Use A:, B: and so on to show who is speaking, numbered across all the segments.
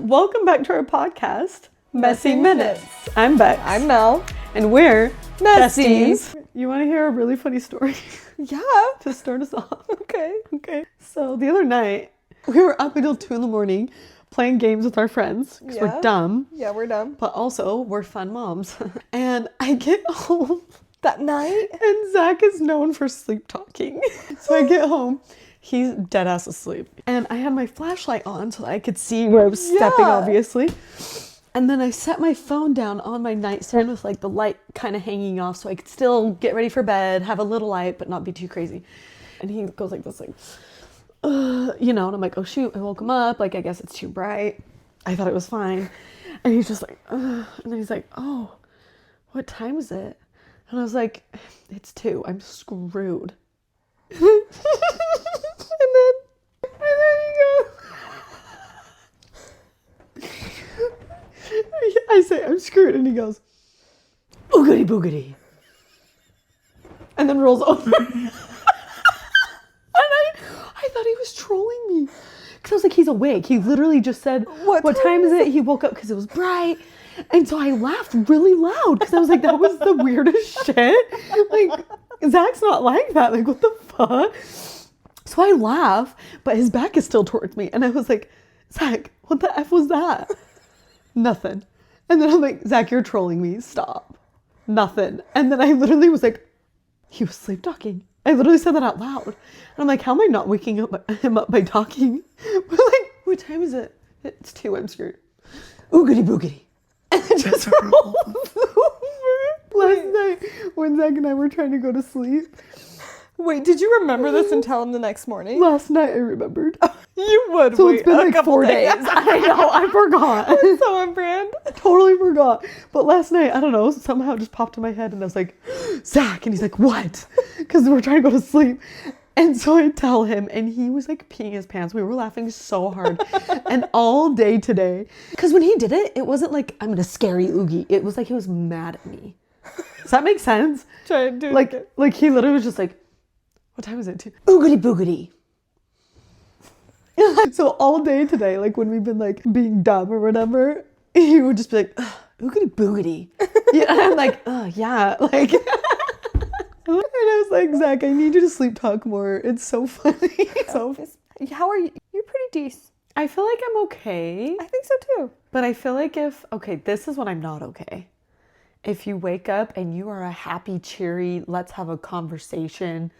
A: Welcome back to our podcast, Messy Minutes. I'm Bex.
B: I'm Mel.
A: And we're
B: Besties.
A: You want to hear a really funny story?
B: Yeah.
A: To start us off.
B: Okay.
A: So the other night, we were up until 2 a.m. playing games with our friends because we're dumb.
B: Yeah, we're dumb.
A: But also, we're fun moms. And I get home
B: That night?
A: and Zach is known for sleep talking. So I get home. He's dead ass asleep. And I had my flashlight on so that I could see where I was stepping, obviously. And then I set my phone down on my nightstand with like the light kind of hanging off so I could still get ready for bed, have a little light, but not be too crazy. And he goes like this, like, and I'm like, oh shoot, I woke him up. Like, I guess it's too bright. I thought it was fine. And he's just like, and then he's like, oh, what time is it? And I was like, it's 2. I'm screwed. and then he goes, I say, I'm screwed. And he goes, oogity boogity. And then rolls over. And I thought he was trolling me. Because I was like, he's awake. He literally just said, what time is it? He woke up because it was bright. And so I laughed really loud because I was like, that was the weirdest shit. Like, Zach's not like that. Like, what the fuck? So I laugh, but his back is still towards me. And I was like, Zach, what the F was that? Nothing. And then I'm like, Zach, you're trolling me. Stop. Nothing. And then I literally was like, he was sleep talking. I literally said that out loud. And I'm like, how am I not waking him up by talking? But like, what time is it? It's 2. I'm screwed. Oogity boogity. And it just rolled over. Last night when Zach and I were trying to go to sleep.
B: Wait, did you remember this and tell him the next morning?
A: Last night I remembered.
B: You would.
A: So
B: wait
A: it's been
B: a
A: like
B: couple
A: 4
B: days.
A: days. I know, I forgot.
B: That's so on brand.
A: I totally forgot. But last night, I don't know, somehow it just popped in my head and I was like, Zach. And he's like, what? Because we're trying to go to sleep. And so I tell him and he was like peeing his pants. We were laughing so hard. And all day today. Because when he did it, it wasn't like, I'm going to scare you, Oogie. It was like he was mad at me. Does that make sense?
B: Try to do
A: it. Like he literally was just like, what time is it? Oogity boogity. So all day today, like when we've been like being dumb or whatever, he would just be like, oogity boogity. Yeah, and I'm like, yeah. Like, and I was like, Zach, I need you to sleep talk more. It's so funny. So
B: how are you? You're pretty decent.
A: I feel like I'm okay.
B: I think so too.
A: But I feel like this is when I'm not okay. If you wake up and you are a happy, cheery, let's have a conversation,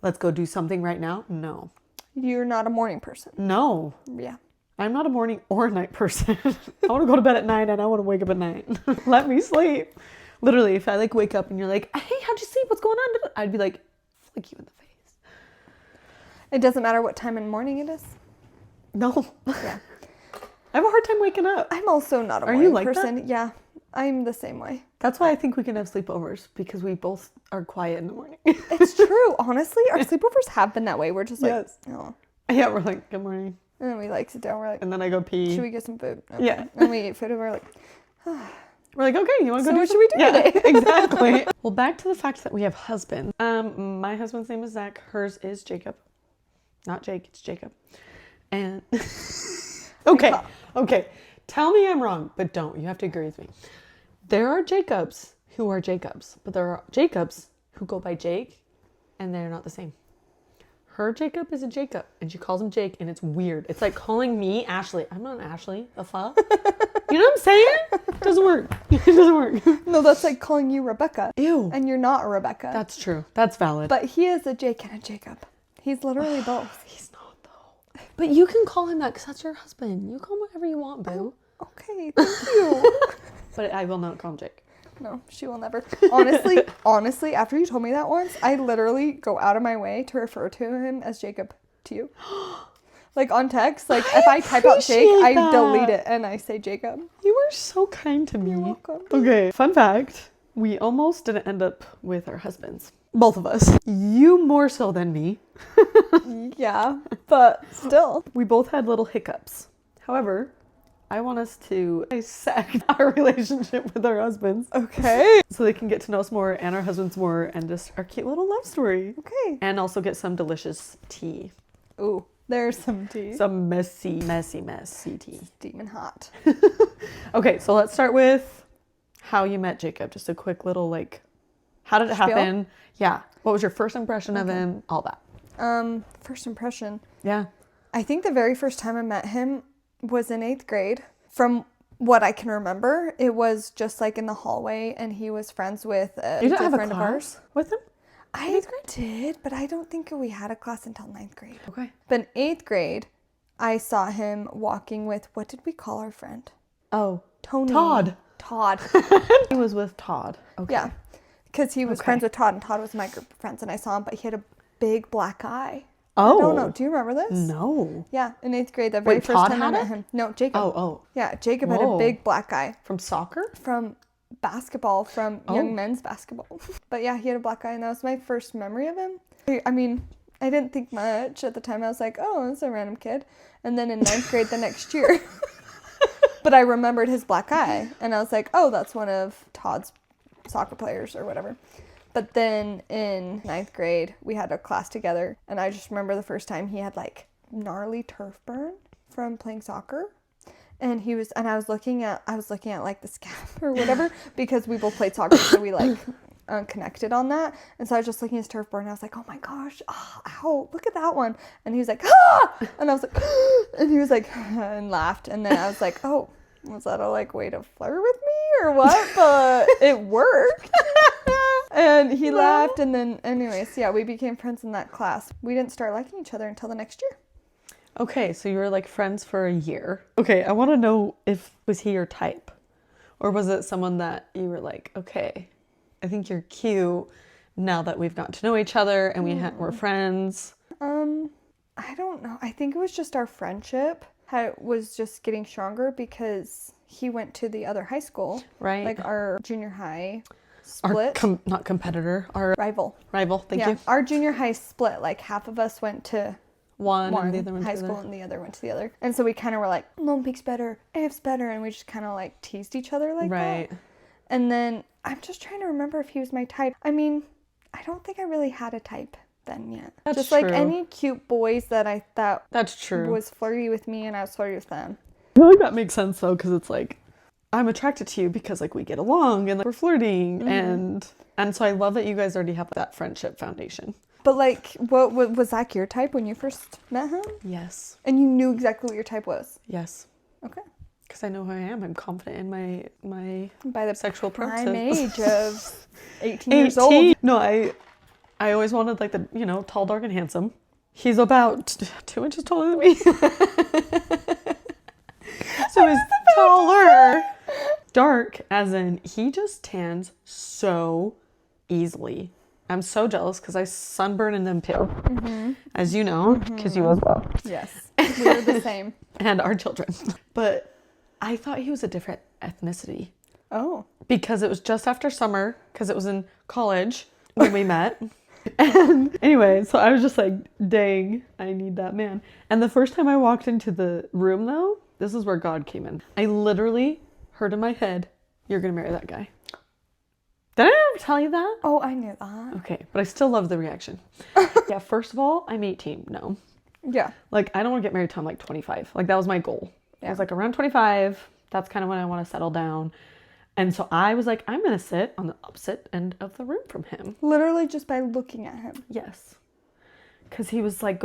A: let's go do something right now. No.
B: You're not a morning person.
A: No.
B: Yeah.
A: I'm not a morning or night person. I want to go to bed at 9 and I want to wake up at 9. Let me sleep. Literally, if I like wake up and you're like, hey, how'd you sleep? What's going on? I'd be like, flick you in the face.
B: It doesn't matter what time in the morning it is?
A: No.
B: Yeah.
A: I have a hard time waking up.
B: I'm also not a
A: Are
B: morning
A: you like
B: person.
A: that?
B: Yeah. I'm the same way.
A: That's why I think we can have sleepovers because we both are quiet in the morning.
B: It's true. Honestly, our sleepovers have been that way. We're just like,
A: yes.
B: Oh.
A: Yeah, we're like, good morning.
B: And then we like sit down. We're like,
A: and then I go pee.
B: Should we get some food? Okay.
A: Yeah.
B: And we eat food and we're like,
A: we're like, okay, you want to go
B: so
A: do
B: what should we do today?
A: Exactly. Well, back to the fact that we have husbands. My husband's name is Zach. Hers is Jacob. Not Jake, it's Jacob. And okay. Tell me I'm wrong, but don't. You have to agree with me. There are Jacobs who are Jacobs, but there are Jacobs who go by Jake, and they're not the same. Her Jacob is a Jacob, and she calls him Jake, and it's weird. It's like calling me Ashley. I'm not Ashley. The fuck? You know what I'm saying? It doesn't work. It doesn't work.
B: No, that's like calling you Rebecca.
A: Ew.
B: And you're not a Rebecca.
A: That's true. That's valid.
B: But he is a Jake and a Jacob. He's literally both.
A: He's not, though. But you can call him that because that's your husband. You call him whatever you want, boo.
B: Oh, okay, thank you.
A: But I will not call him Jake.
B: No, she will never. Honestly, after you told me that once, I literally go out of my way to refer to him as Jacob to you. Like on text, like if I type out Jake, I delete it and I say Jacob.
A: You are so kind to me.
B: You're welcome.
A: Okay, fun fact. We almost didn't end up with our husbands. Both of us. You more so than me.
B: Yeah, but still.
A: We both had little hiccups. However, I want us to dissect our relationship with our husbands.
B: Okay.
A: So they can get to know us more and our husbands more and just our cute little love story.
B: Okay.
A: And also get some delicious tea.
B: Ooh. There's some tea.
A: Some messy tea.
B: Steaming hot.
A: Okay, so let's start with how you met Jacob. Just a quick little, like, how did it happen? Yeah. What was your first impression of him? All that.
B: First impression.
A: Yeah.
B: I think the very first time I met him was in 8th grade. From what I can remember, it was just like in the hallway, and he was friends with a good friend of ours.
A: With him?
B: I did, but I don't think we had a class until 9th grade.
A: Okay.
B: But in 8th grade, I saw him walking with, what did we call our friend?
A: Oh.
B: Tony.
A: Todd. He was with Todd. Okay.
B: Yeah. Because he was friends with Todd, and Todd was my group of friends, and I saw him, but he had a big black eye.
A: Oh.
B: I don't know. Do you remember this?
A: No.
B: Yeah, in 8th grade, the very first
A: Todd
B: time I
A: had
B: met
A: it?
B: him. No, Jacob.
A: Oh.
B: Yeah, Jacob had a big black eye.
A: From soccer?
B: From basketball, from young men's basketball. But yeah, he had a black eye, and that was my first memory of him. I mean, I didn't think much at the time. I was like, oh, it's a random kid. And then in 9th grade the next year. But I remembered his black eye, and I was like, oh, that's one of Todd's soccer players or whatever. But then in 9th grade, we had a class together, and I just remember the first time he had like gnarly turf burn from playing soccer. And I was looking at like the scab or whatever, because we both played soccer, so we like connected on that. And so I was just looking at his turf burn, and I was like, oh my gosh, oh, ow, look at that one. And he was like, ah! And I was like, and he was like, and laughed. And then I was like, oh, was that a like way to flirt with me or what? But it worked. And he laughed, and then anyways, yeah, we became friends in that class. We didn't start liking each other until the next year.
A: Okay, so you were like friends for a year. Okay, I want to know, was he your type? Or was it someone that you were like, okay, I think you're cute now that we've gotten to know each other and we're friends?
B: I don't know. I think it was just our friendship. How it was just getting stronger because he went to the other high school.
A: Right.
B: Like our junior high split.
A: Our not competitor, our
B: rival.
A: Thank you.
B: Our junior high split. Like half of us went to
A: one and the other went
B: high
A: to
B: school, and the other went to the other. And so we kind of were like, Lone Peak's better, AF's better, and we just kind of like teased each other like that. And then I'm just trying to remember if he was my type. I mean, I don't think I really had a type then yet.
A: That's
B: just
A: true.
B: like any cute boys that I thought
A: that's true
B: was flirty with me, and I was flirty with them.
A: I feel like that makes sense though, because it's like I'm attracted to you because like we get along and like, we're flirting, and so I love that you guys already have that friendship foundation.
B: But like, what was Zach your type when you first met him?
A: Yes.
B: And you knew exactly what your type was?
A: Yes.
B: Okay.
A: Because I know who I am. I'm confident in my
B: by the
A: sexual
B: prime
A: process.
B: age of 18 years old.
A: No, I always wanted like the, tall, dark, and handsome. He's about 2 inches taller than me. So he's taller. Dark, as in he just tans so easily. I'm so jealous because I sunburn in them too, as you know, because you as well.
B: Yes, we're the same.
A: And our children. But I thought he was a different ethnicity.
B: Oh.
A: Because it was just after summer, because it was in college when we met. And anyway, so I was just like, dang, I need that man. And the first time I walked into the room though, this is where God came in. I literally heard in my head, you're going to marry that guy. Did I ever tell you that?
B: Oh, I knew that.
A: Okay, but I still love the reaction. Yeah, first of all, I'm 18. No.
B: Yeah.
A: Like, I don't want to get married till I'm like 25. Like, that was my goal.
B: Yeah.
A: I was like, around 25, that's kind of when I want to settle down. And so I was like, I'm going to sit on the opposite end of the room from him.
B: Literally just by looking at him.
A: Yes. Because he was like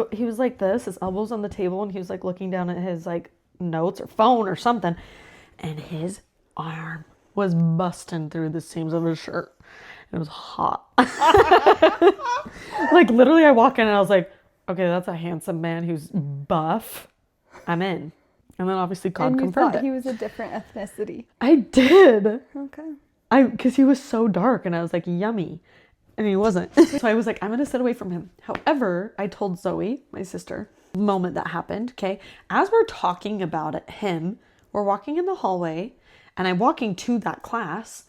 A: this, his elbows on the table, and he was like looking down at his like notes or phone or something. And his arm was busting through the seams of his shirt. It was hot. Like literally I walk in and I was like, okay, that's a handsome man who's buff. I'm in. And then obviously God confirmed it.
B: He was a different ethnicity.
A: I did.
B: Okay.
A: Because he was so dark and I was like, yummy. And he wasn't. So I was like, I'm going to sit away from him. However, I told Zoe, my sister, the moment that happened, okay, as we're talking about it, we're walking in the hallway and I'm walking to that class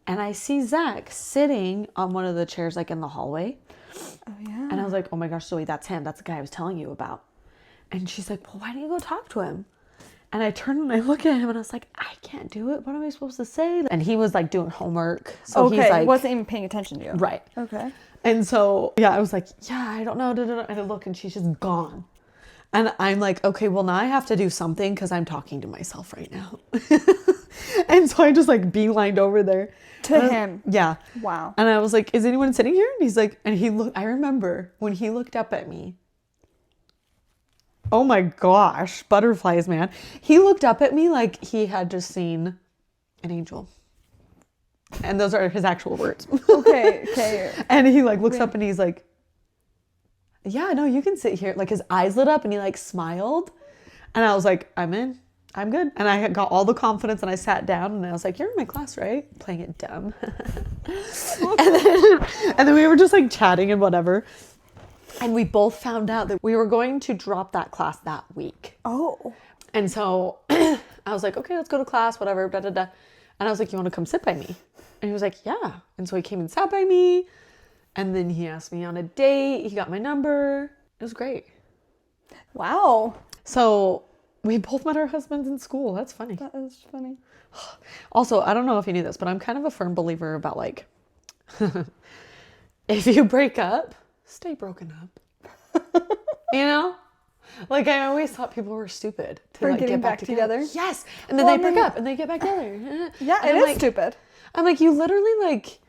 A: and I see Zach sitting on one of the chairs like in the hallway.
B: Oh, yeah.
A: And I was like, oh my gosh, Zoe, that's him. That's the guy I was telling you about. And she's like, well, why don't you go talk to him? And I turned and I looked at him and I was like, I can't do it. What am I supposed to say? And he was like doing homework. So
B: okay,
A: he's like,
B: wasn't even paying attention to you.
A: Right.
B: Okay.
A: And so, yeah, I was like, yeah, I don't know. And I look and she's just gone. And I'm like, okay, well now I have to do something because I'm talking to myself right now. And so I just like beelined over there.
B: To him.
A: Yeah.
B: Wow.
A: And I was like, is anyone sitting here? And he's like, and he looked, I remember when he looked up at me. Oh my gosh, butterflies, man. He looked up at me like he had just seen an angel. And those are his actual words.
B: Okay.
A: And he like looks up and he's like, yeah, no, you can sit here. Like his eyes lit up and he like smiled. And I was like, I'm in. I'm good. And I had got all the confidence and I sat down and I was like, you're in my class, right? Playing it dumb. and then we were just like chatting and whatever. And we both found out that we were going to drop that class that week.
B: Oh.
A: And so I was like, okay, let's go to class, whatever, da, da, da. And I was like, you want to come sit by me? And he was like, yeah. And so he came and sat by me. And then he asked me on a date. He got my number. It was great.
B: Wow.
A: So we both met our husbands in school. That's funny.
B: That is funny.
A: Also, I don't know if you knew this, but I'm kind of a firm believer about like, if you break up, stay broken up. You know? Like I always thought people were stupid to
B: For
A: like
B: getting
A: get back
B: together.
A: Yes. And then they break up and they get back together.
B: Yeah,
A: And
B: it
A: I'm
B: is
A: like,
B: stupid.
A: I'm like, you literally like,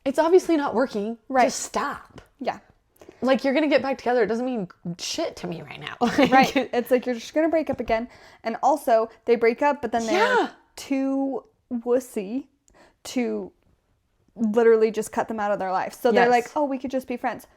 A: it's obviously not working.
B: Right.
A: Just stop.
B: Yeah.
A: Like you're going to get back together. It doesn't mean shit to me right now.
B: Right. It's like you're just going to break up again. And also they break up, but then they're too wussy to literally just cut them out of their life. So they're like, oh, we could just be friends.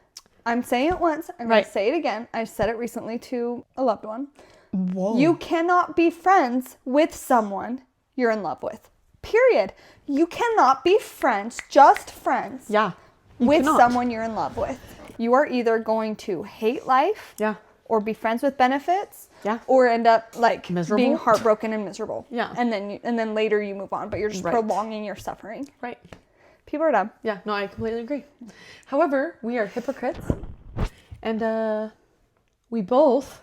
B: I'm saying it once. I'm going to say it again. I said it recently to a loved one.
A: Whoa.
B: You cannot be friends with someone you're in love with. Period. You cannot be friends, just friends.
A: Yeah.
B: With someone you're in love with. You are either going to hate life.
A: Yeah.
B: Or be friends with benefits.
A: Yeah.
B: Or end up like
A: miserable.
B: Being heartbroken and miserable.
A: Yeah.
B: And then later you move on, but you're just prolonging your suffering.
A: Right.
B: People are dumb.
A: Yeah, no, I completely agree. However, we are hypocrites. And we both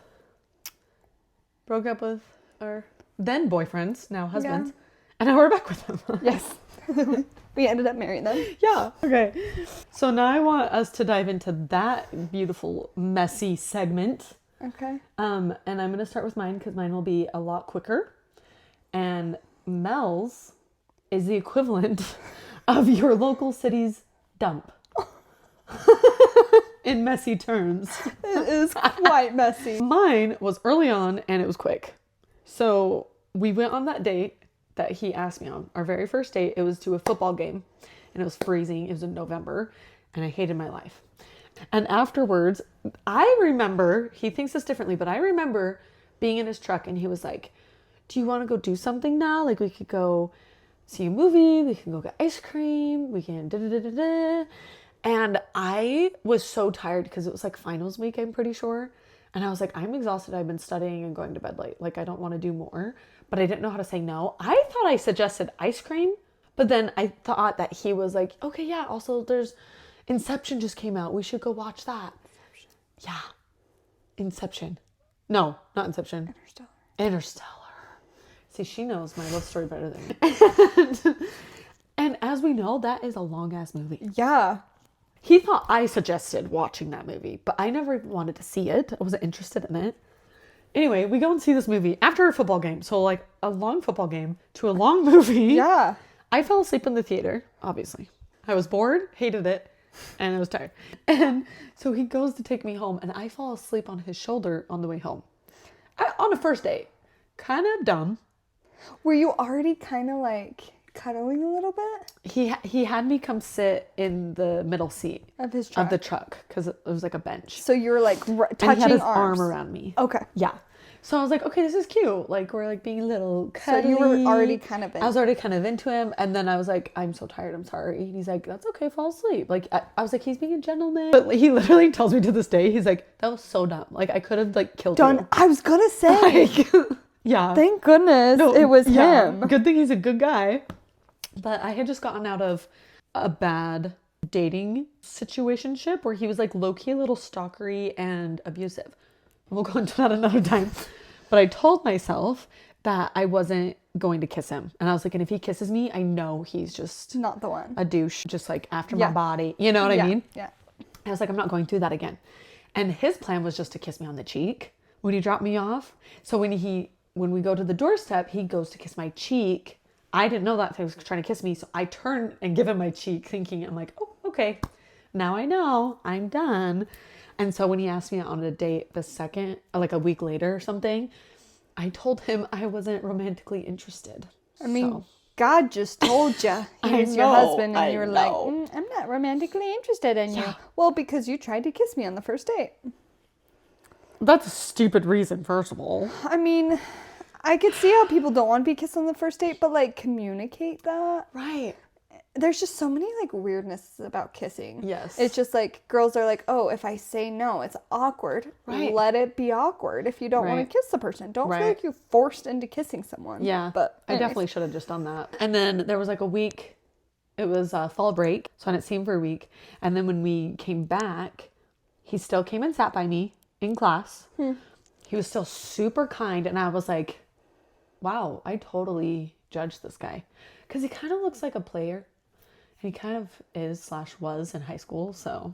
A: broke up with our then boyfriends, now husbands. Yeah. And now we're back with them.
B: Yes. We ended up married them.
A: Yeah. Okay. So now I want us to dive into that beautiful, messy segment.
B: Okay.
A: And I'm going to start with mine because mine will be a lot quicker. And Mel's is the equivalent of your local city's dump. In messy terms.
B: It is quite messy.
A: Mine was early on and it was quick. So we went on that date that he asked me on. Our very first date, it was to a football game and it was freezing. It was in November and I hated my life. And afterwards, I remember, he thinks this differently, but I remember being in his truck and he was like, do you want to go do something now? Like we could go see a movie, we can go get ice cream, we can da-da-da-da-da. And I was so tired because it was like finals week, I'm pretty sure. And I was like, I'm exhausted. I've been studying and going to bed late. Like I don't want to do more, but I didn't know how to say no. I thought I suggested ice cream, but then I thought that he was like, okay, yeah, also there's Inception just came out. We should go watch that. Inception. Yeah. Inception. No, not Inception. Interstellar. See, she knows my love story better than me. And as we know, that is a long-ass movie.
B: Yeah.
A: He thought I suggested watching that movie, but I never wanted to see it. I wasn't interested in it. Anyway, we go and see this movie after a football game. So like a long football game to a long movie.
B: Yeah.
A: I fell asleep in the theater, obviously. I was bored, hated it, and I was tired. And so he goes to take me home and I fall asleep on his shoulder on the way home. On a first date. Kind of dumb.
B: Were you already kind of like cuddling a little bit?
A: He had me come sit in the middle seat
B: of his truck.
A: Of the truck because it was like a bench.
B: So you were like touching
A: and he had his
B: arms.
A: arm around me.
B: Okay.
A: Yeah. So I was like, okay, this is cute. Like we're like being a little cuddly.
B: So you were already kind of in.
A: I was already kind of into him. And then I was like, I'm so tired. I'm sorry. And he's like, that's okay. Fall asleep. Like I was like, he's being a gentleman. But he literally tells me to this day, he's like, that was so dumb. Like I could have like killed you.
B: I was going to say.
A: Like, yeah.
B: Thank goodness it was him.
A: Good thing he's a good guy. But I had just gotten out of a bad dating situationship where he was like low-key a little stalkery and abusive. We'll go into that another time. But I told myself that I wasn't going to kiss him. And I was like, and if he kisses me, I know he's just
B: not the one.
A: A douche, just like after my body. You know what I mean?
B: Yeah.
A: I was like, I'm not going through that again. And his plan was just to kiss me on the cheek. when he dropped me off. So when we go to the doorstep, he goes to kiss my cheek. I didn't know that he was trying to kiss me. So I turn and give him my cheek thinking, I'm like, oh, okay. Now I know I'm done. And so when he asked me out on a date the second, like a week later or something, I told him I wasn't romantically interested.
B: I mean, God just told you he's your husband, and you were like, I'm not romantically interested in you. Well, because you tried to kiss me on the first date.
A: That's a stupid reason, first of all.
B: I mean, I could see how people don't want to be kissed on the first date, but like communicate that.
A: Right.
B: There's just so many like weirdnesses about kissing.
A: Yes.
B: It's just like girls are like, oh, if I say no, it's awkward.
A: Right.
B: Let it be awkward if you don't want to kiss the person. Don't feel like you're forced into kissing someone.
A: Yeah.
B: But
A: I definitely should have just done that. And then there was like a week, it was fall break. So I didn't see him for a week. And then when we came back, he still came and sat by me in class. He was still super kind. And I was like, wow, I totally judged this guy. Because he kind of looks like a player. He kind of is / was in high school, so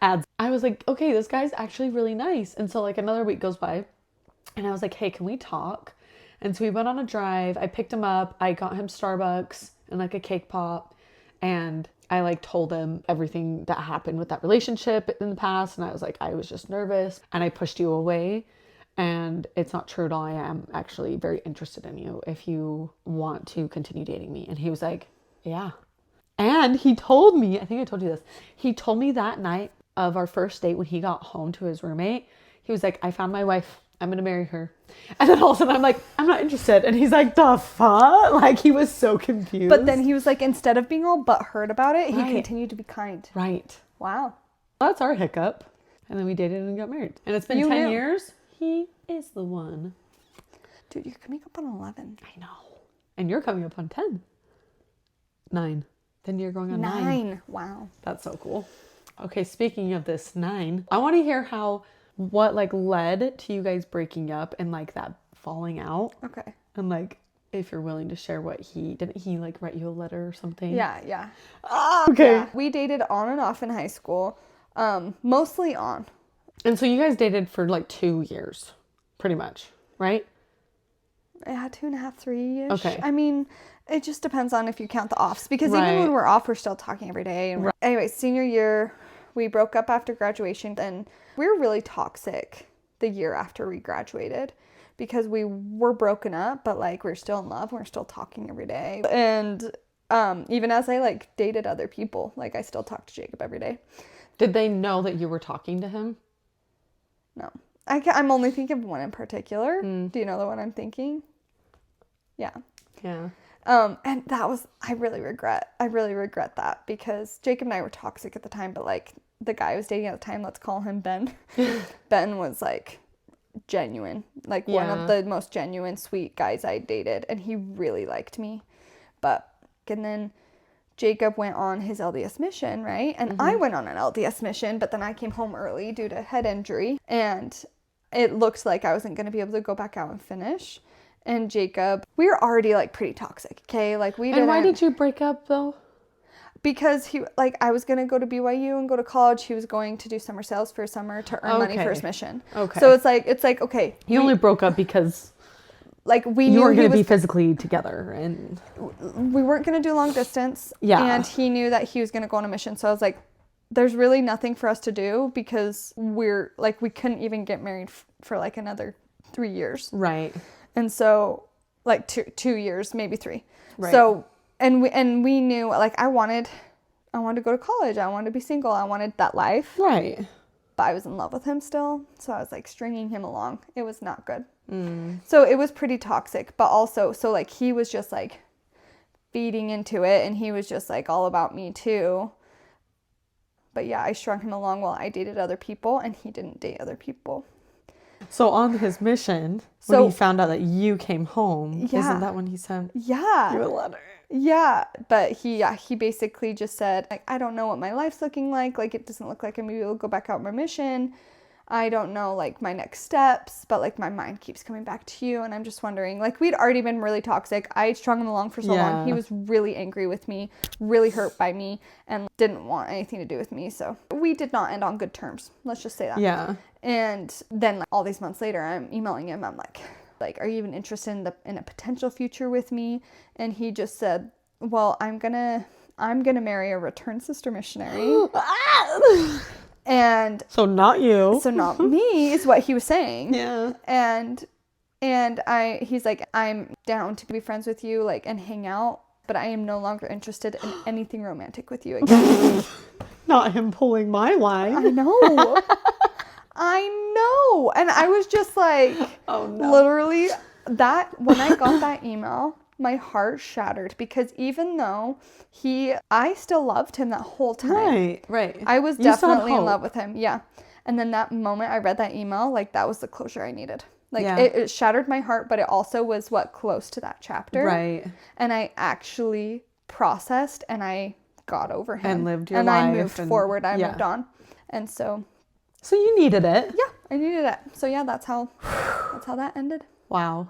A: ads. I was like, okay, this guy's actually really nice. And so like another week goes by and I was like, hey, can we talk? And so we went on a drive. I picked him up. I got him Starbucks and like a cake pop. And I like told him everything that happened with that relationship in the past. And I was like, I was just nervous and I pushed you away. And it's not true at all. I am actually very interested in you if you want to continue dating me. And he was like, yeah. And he told me, I think I told you this, he told me that night of our first date when he got home to his roommate, he was like, I found my wife. I'm going to marry her. And then all of a sudden I'm like, I'm not interested. And he's like, the fuck? Like he was so confused.
B: But then he was like, instead of being all butthurt about it, he continued to be kind.
A: Right.
B: Wow.
A: That's our hiccup. And then we dated and got married. And it's been 10 years. He is the one.
B: Dude, you're coming up on 11.
A: I know. And you're coming up on 10. 9. Then you're going on 9.
B: Wow.
A: That's so cool. Okay, speaking of this 9, I want to hear what like led to you guys breaking up and like that falling out.
B: Okay.
A: And like if you're willing to share what didn't he like write you a letter or something?
B: Yeah.
A: Okay.
B: Yeah. We dated on and off in high school. Mostly on.
A: And so you guys dated for like 2 years, pretty much, right?
B: Yeah, 2.5, 3-ish.
A: Okay.
B: I mean, it just depends on if you count the offs. Because even when we're off, we're still talking every day. And Anyway, senior year, we broke up after graduation. And we were really toxic the year after we graduated. Because we were broken up, but like we're still in love. We're still talking every day. And even as I like dated other people, like I still talk to Jacob every day.
A: Did they know that you were talking to him?
B: No. I'm only thinking of one in particular. Do you know the one I'm thinking? Yeah.
A: Yeah.
B: And I really regret that because Jacob and I were toxic at the time, but like the guy I was dating at the time, let's call him Ben. Ben was like genuine, like one of the most genuine, sweet guys I dated, and he really liked me. And then Jacob went on his LDS mission, right? And I went on an LDS mission, but then I came home early due to head injury, and it looked like I wasn't going to be able to go back out and finish. And Jacob, we were already like pretty toxic, okay? Like we didn't.
A: And why did you break up though?
B: Because I was going to go to BYU and go to college. He was going to do summer sales for a summer to earn money for his mission. Okay. So it's like okay.
A: You only broke up because
B: like we
A: knew you weren't going to be physically together, and
B: we weren't going to do long distance.
A: Yeah.
B: And he knew that he was going to go on a mission. So I was like, there's really nothing for us to do because we couldn't even get married for like another 3 years.
A: Right.
B: And so like 2 years, maybe 3.
A: Right.
B: So and we knew like I wanted to go to college. I wanted to be single. I wanted that life.
A: Right.
B: But I was in love with him still. So I was like stringing him along. It was not good. So it was pretty toxic, but also, so like he was just like feeding into it and he was just like all about me too. But yeah, I strung him along while I dated other people and he didn't date other people.
A: So on his mission, when he found out that you came home, isn't that when he sent you a letter?
B: Yeah, but he basically just said, like, I don't know what my life's looking like. Like, it doesn't look like I'm going to be able to go back out on my mission. I don't know, like, my next steps, but, like, my mind keeps coming back to you, and I'm just wondering, like, we'd already been really toxic. I strung him along for so long. He was really angry with me, really hurt by me, and didn't want anything to do with me, so we did not end on good terms. Let's just say that.
A: Yeah.
B: And then, like, all these months later, I'm emailing him. I'm like, are you even interested in a potential future with me? And he just said, well, I'm gonna marry a returned sister missionary. And
A: so not you.
B: So not me is what he was saying.
A: Yeah.
B: And he's like, I'm down to be friends with you, like, and hang out, but I am no longer interested in anything romantic with you again.
A: Not him pulling my line.
B: I know. I know. And I was just like,
A: oh no.
B: Literally, when I got that email, my heart shattered, because even though I still loved him that whole time.
A: Right.
B: I was definitely in love with him. Yeah. And then that moment I read that email, like, that was the closure I needed. Like, it shattered my heart, but it also was close to that chapter.
A: Right.
B: And I actually processed, and I got over him.
A: And lived your life.
B: And I moved forward. I moved on. And so
A: you needed it.
B: Yeah, I needed it. So yeah, that's how that ended.
A: Wow.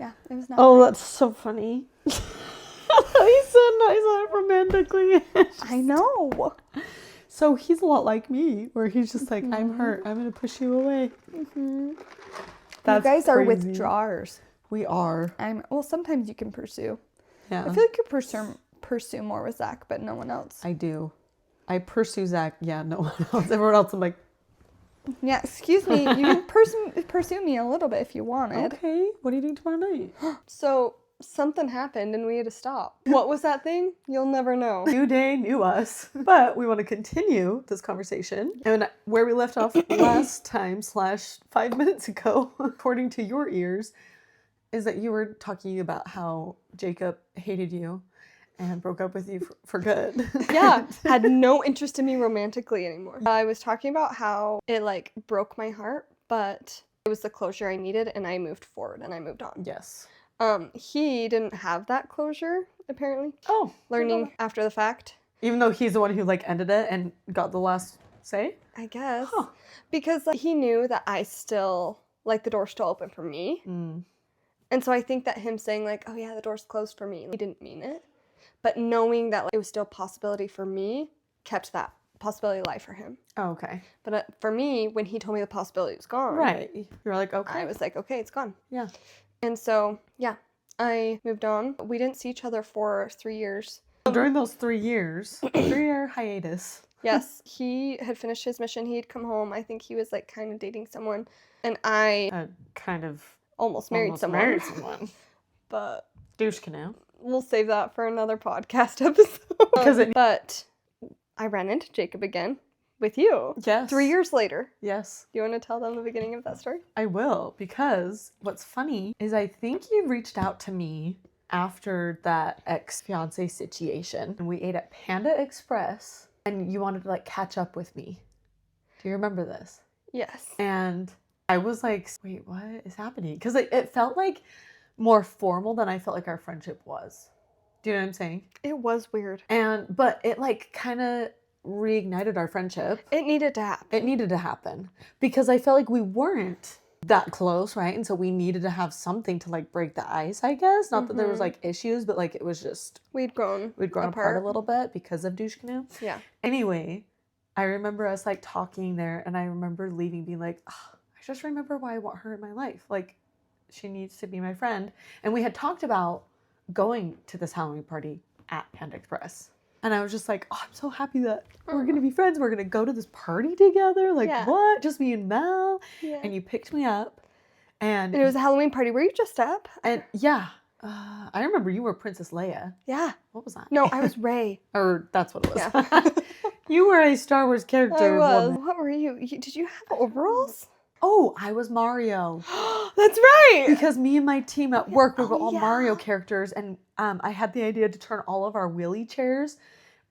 B: Yeah, it was not.
A: Oh, that's so funny. He said nice romantically.
B: I know.
A: So he's a lot like me, where he's just like, I'm hurt. I'm going to push you away.
B: Mm-hmm. You guys are withdrawers.
A: We are.
B: Well, sometimes you can pursue.
A: Yeah.
B: I feel like you pursue more with Zach, but no one else.
A: I do. I pursue Zach. Yeah, no one else. Everyone else, I'm like,
B: yeah, excuse me. You can pursue me a little bit if you wanted.
A: Okay. What are you doing tomorrow night?
C: So something happened and we had to stop. What was that thing? You'll never know.
A: New day, new us. But we want to continue this conversation. And where we left off last time / 5 minutes ago, according to your ears, is that you were talking about how Jacob hated you and broke up with you for good.
C: Yeah, had no interest in me romantically anymore. I was talking about how it, like, broke my heart, but it was the closure I needed, and I moved forward and I moved on.
A: Yes.
C: He didn't have that closure, apparently.
A: Oh.
C: Learning after the fact.
A: Even though he's the one who, like, ended it and got the last say?
C: I guess.
A: Huh.
C: Because, like, he knew that I still, like, the door's still open for me.
A: Mm.
C: And so I think that him saying, like, oh yeah, the door's closed for me, he didn't mean it. But knowing that, like, it was still a possibility for me kept that possibility alive for him.
A: Oh, okay.
C: But for me, when he told me the possibility was gone.
A: Right. You're like, okay.
C: I was like, okay, it's gone.
A: Yeah.
C: And so, yeah, I moved on. We didn't see each other for 3 years.
A: During those 3 years, 3-year hiatus.
C: Yes, he had finished his mission. He had come home. I think he was, like, kind of dating someone. And I
A: kind of
C: almost married someone. But
A: douche canoe.
C: We'll save that for another podcast episode. But I ran into Jacob again with you.
A: Yes.
C: 3 years later.
A: Yes.
C: Do you want to tell them the beginning of that story?
A: I will, because what's funny is I think you reached out to me after that ex-fiance situation. And we ate at Panda Express and you wanted to, like, catch up with me. Do you remember this?
C: Yes.
A: And I was like, wait, what is happening? Because it felt like more formal than I felt like our friendship was. Do you know what I'm saying?
C: It was weird.
A: But it, like, kind of reignited our friendship.
C: It needed to happen.
A: It needed to happen. Because I felt like we weren't that close, right? And so we needed to have something to, like, break the ice, I guess. Not that there was, like, issues, but, like, it was just...
C: We'd grown
A: apart a little bit because of douche canoe.
C: Yeah.
A: Anyway, I remember us, like, talking there, and I remember leaving being like, oh, I just remember why I want her in my life. Like, she needs to be my friend. And we had talked about going to this Halloween party at Panda Express. And I was just like, oh, I'm so happy that we're going to be friends. We're going to go to this party together. Like, what? Just me and Mel? Yeah. And you picked me up. And
C: it was a Halloween party. Were you dressed up?
A: And yeah. I remember you were Princess Leia.
C: Yeah.
A: What was that?
C: No, I was Rey.
A: Or that's what it was.
C: Yeah.
A: You were a Star Wars character.
C: I was. What were you? Did you have overalls?
A: Oh, I was Mario.
C: That's right.
A: Because me and my team at work were all Mario characters, and I had the idea to turn all of our wheelie chairs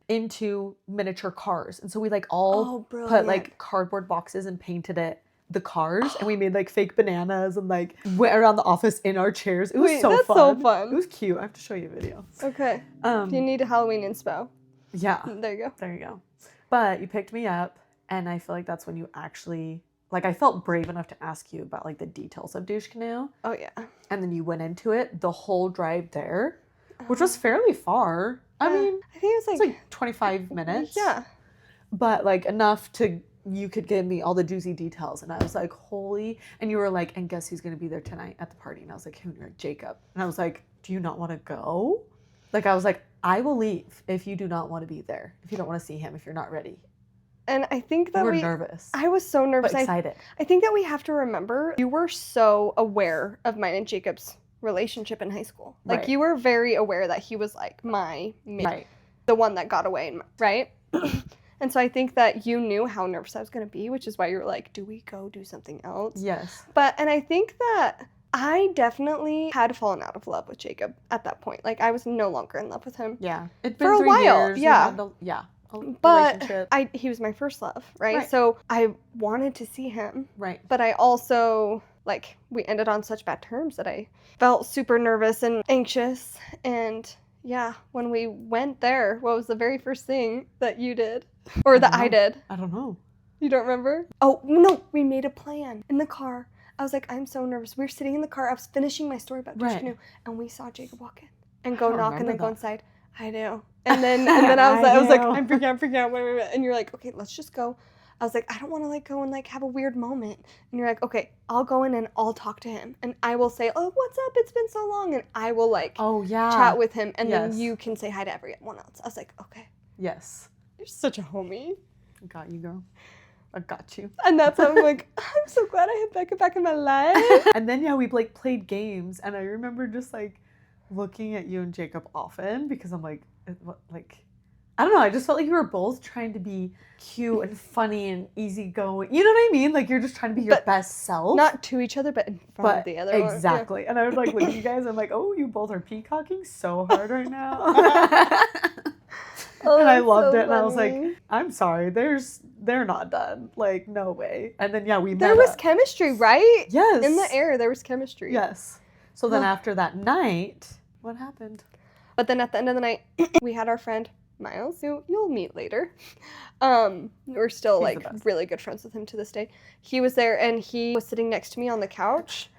A: into miniature cars. And so we, like, all put, like, cardboard boxes and painted the cars, and we made, like, fake bananas and, like, went around the office in our chairs. It was
C: that's so fun.
A: It was cute. I have to show you a video.
C: Okay. Do you need a Halloween inspo?
A: Yeah.
C: There you go.
A: There you go. But you picked me up, and I feel like that's when you actually, like, I felt brave enough to ask you about, like, the details of douche canoe.
C: Oh, yeah.
A: And then you went into it the whole drive there, which was fairly far. I mean,
C: I think it was
A: it's like 25 minutes.
C: Yeah.
A: But, like, enough to, you could give me all the juicy details. And I was like, holy, and you were like, and guess who's going to be there tonight at the party? And I was like, who? And you're like, Jacob. And I was like, do you not want to go? Like, I was like, I will leave if you do not want to be there, if you don't want to see him, if you're not ready.
C: And I think that
A: you were nervous.
C: I was so nervous.
A: But excited.
C: I think that we have to remember, you were so aware of mine and Jacob's relationship in high school. Like,
A: Right.
C: you were very aware that he was, like, my mate,
A: Right.
C: the one that got away, right? And so I think that you knew how nervous I was going to be, which is why you were like, do we go do something else?
A: Yes.
C: And I think that I definitely had fallen out of love with Jacob at that point. Like, I was no longer in love with him.
A: Yeah. It'd
C: For
A: been
C: a
A: 3
C: while,
A: years.
C: yeah. But
A: Relationship.
C: he was my first love, right?
A: Right.
C: So I wanted to see him.
A: Right.
C: But I also, like, we ended on such bad terms that I felt super nervous and anxious. And yeah, when we went there, what was the very first thing that you did? Or that I did?
A: I don't know.
C: You don't remember? Oh, no, we made a plan in the car. I was like, I'm so nervous. We were sitting in the car. I was finishing my story about douche canoe, and we saw Jacob walk in and go
A: don't
C: knock and then
A: remember
C: go
A: that.
C: inside. I know. And then I was like,
A: know.
C: I'm freaking out. Wait. And you're like, okay, let's just go. I was like, I don't want to, like, go and, like, have a weird moment. And you're like, okay, I'll go in and I'll talk to him. And I will say, oh, what's up? It's been so long. And I will, like, chat with him. And then you can say hi to everyone else. I was like, okay.
A: Yes.
C: You're such a homie.
A: I got you, girl. I got you.
C: And that's how I'm like, I'm so glad I have Becca back in my life.
A: And then, yeah, we, like, played games. And I remember just, like, looking at you and Jacob often because I'm like, I don't know. I just felt like you were both trying to be cute and funny and easygoing. You know what I mean? Like, you're just trying to be your best self.
C: Not to each other, but in front of the other one.
A: Exactly. Yeah. And I would, like, look at you guys. I'm like, oh, you both are peacocking so hard right now. And I loved it. And I was like, I'm sorry. They're not done. Like, no way. And then, yeah, we met
C: There was
A: up.
C: chemistry, right?
A: Yes.
C: In the air, there was chemistry.
A: Yes. So then after that night, what happened?
C: But then at the end of the night, we had our friend Miles, who you'll meet later. We're still,
A: He's
C: like, really good friends with him to this day. He was there, and he was sitting next to me on the couch,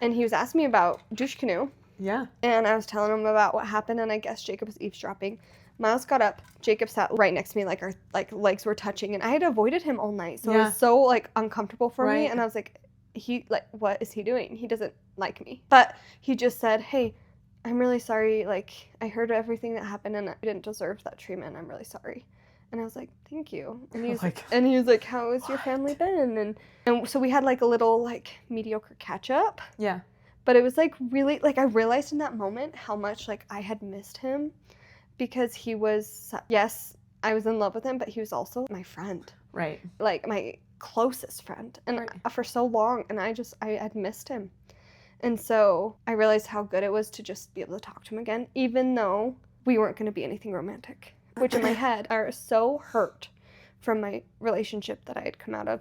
C: and he was asking me about douche canoe.
A: Yeah.
C: And I was telling him about what happened, and I guess Jacob was eavesdropping. Miles got up. Jacob sat right next to me, like, our, like, legs were touching, and I had avoided him all night, so it was so, like, uncomfortable for me. And I was like, what is he doing? He doesn't like me. But he just said, hey, I'm really sorry. Like, I heard everything that happened, and I didn't deserve that treatment. I'm really sorry. And I was like, thank you. And he was like, how has your family been? And so we had, like, a little, like, mediocre catch up.
A: Yeah.
C: But it was, like, really, like, I realized in that moment how much, like, I had missed him. Because he was, yes, I was in love with him, but he was also my friend.
A: Right.
C: Like, my closest friend. And for so long, and I had missed him. And so I realized how good it was to just be able to talk to him again, even though we weren't going to be anything romantic. Which in my head, I was so hurt from my relationship that I had come out of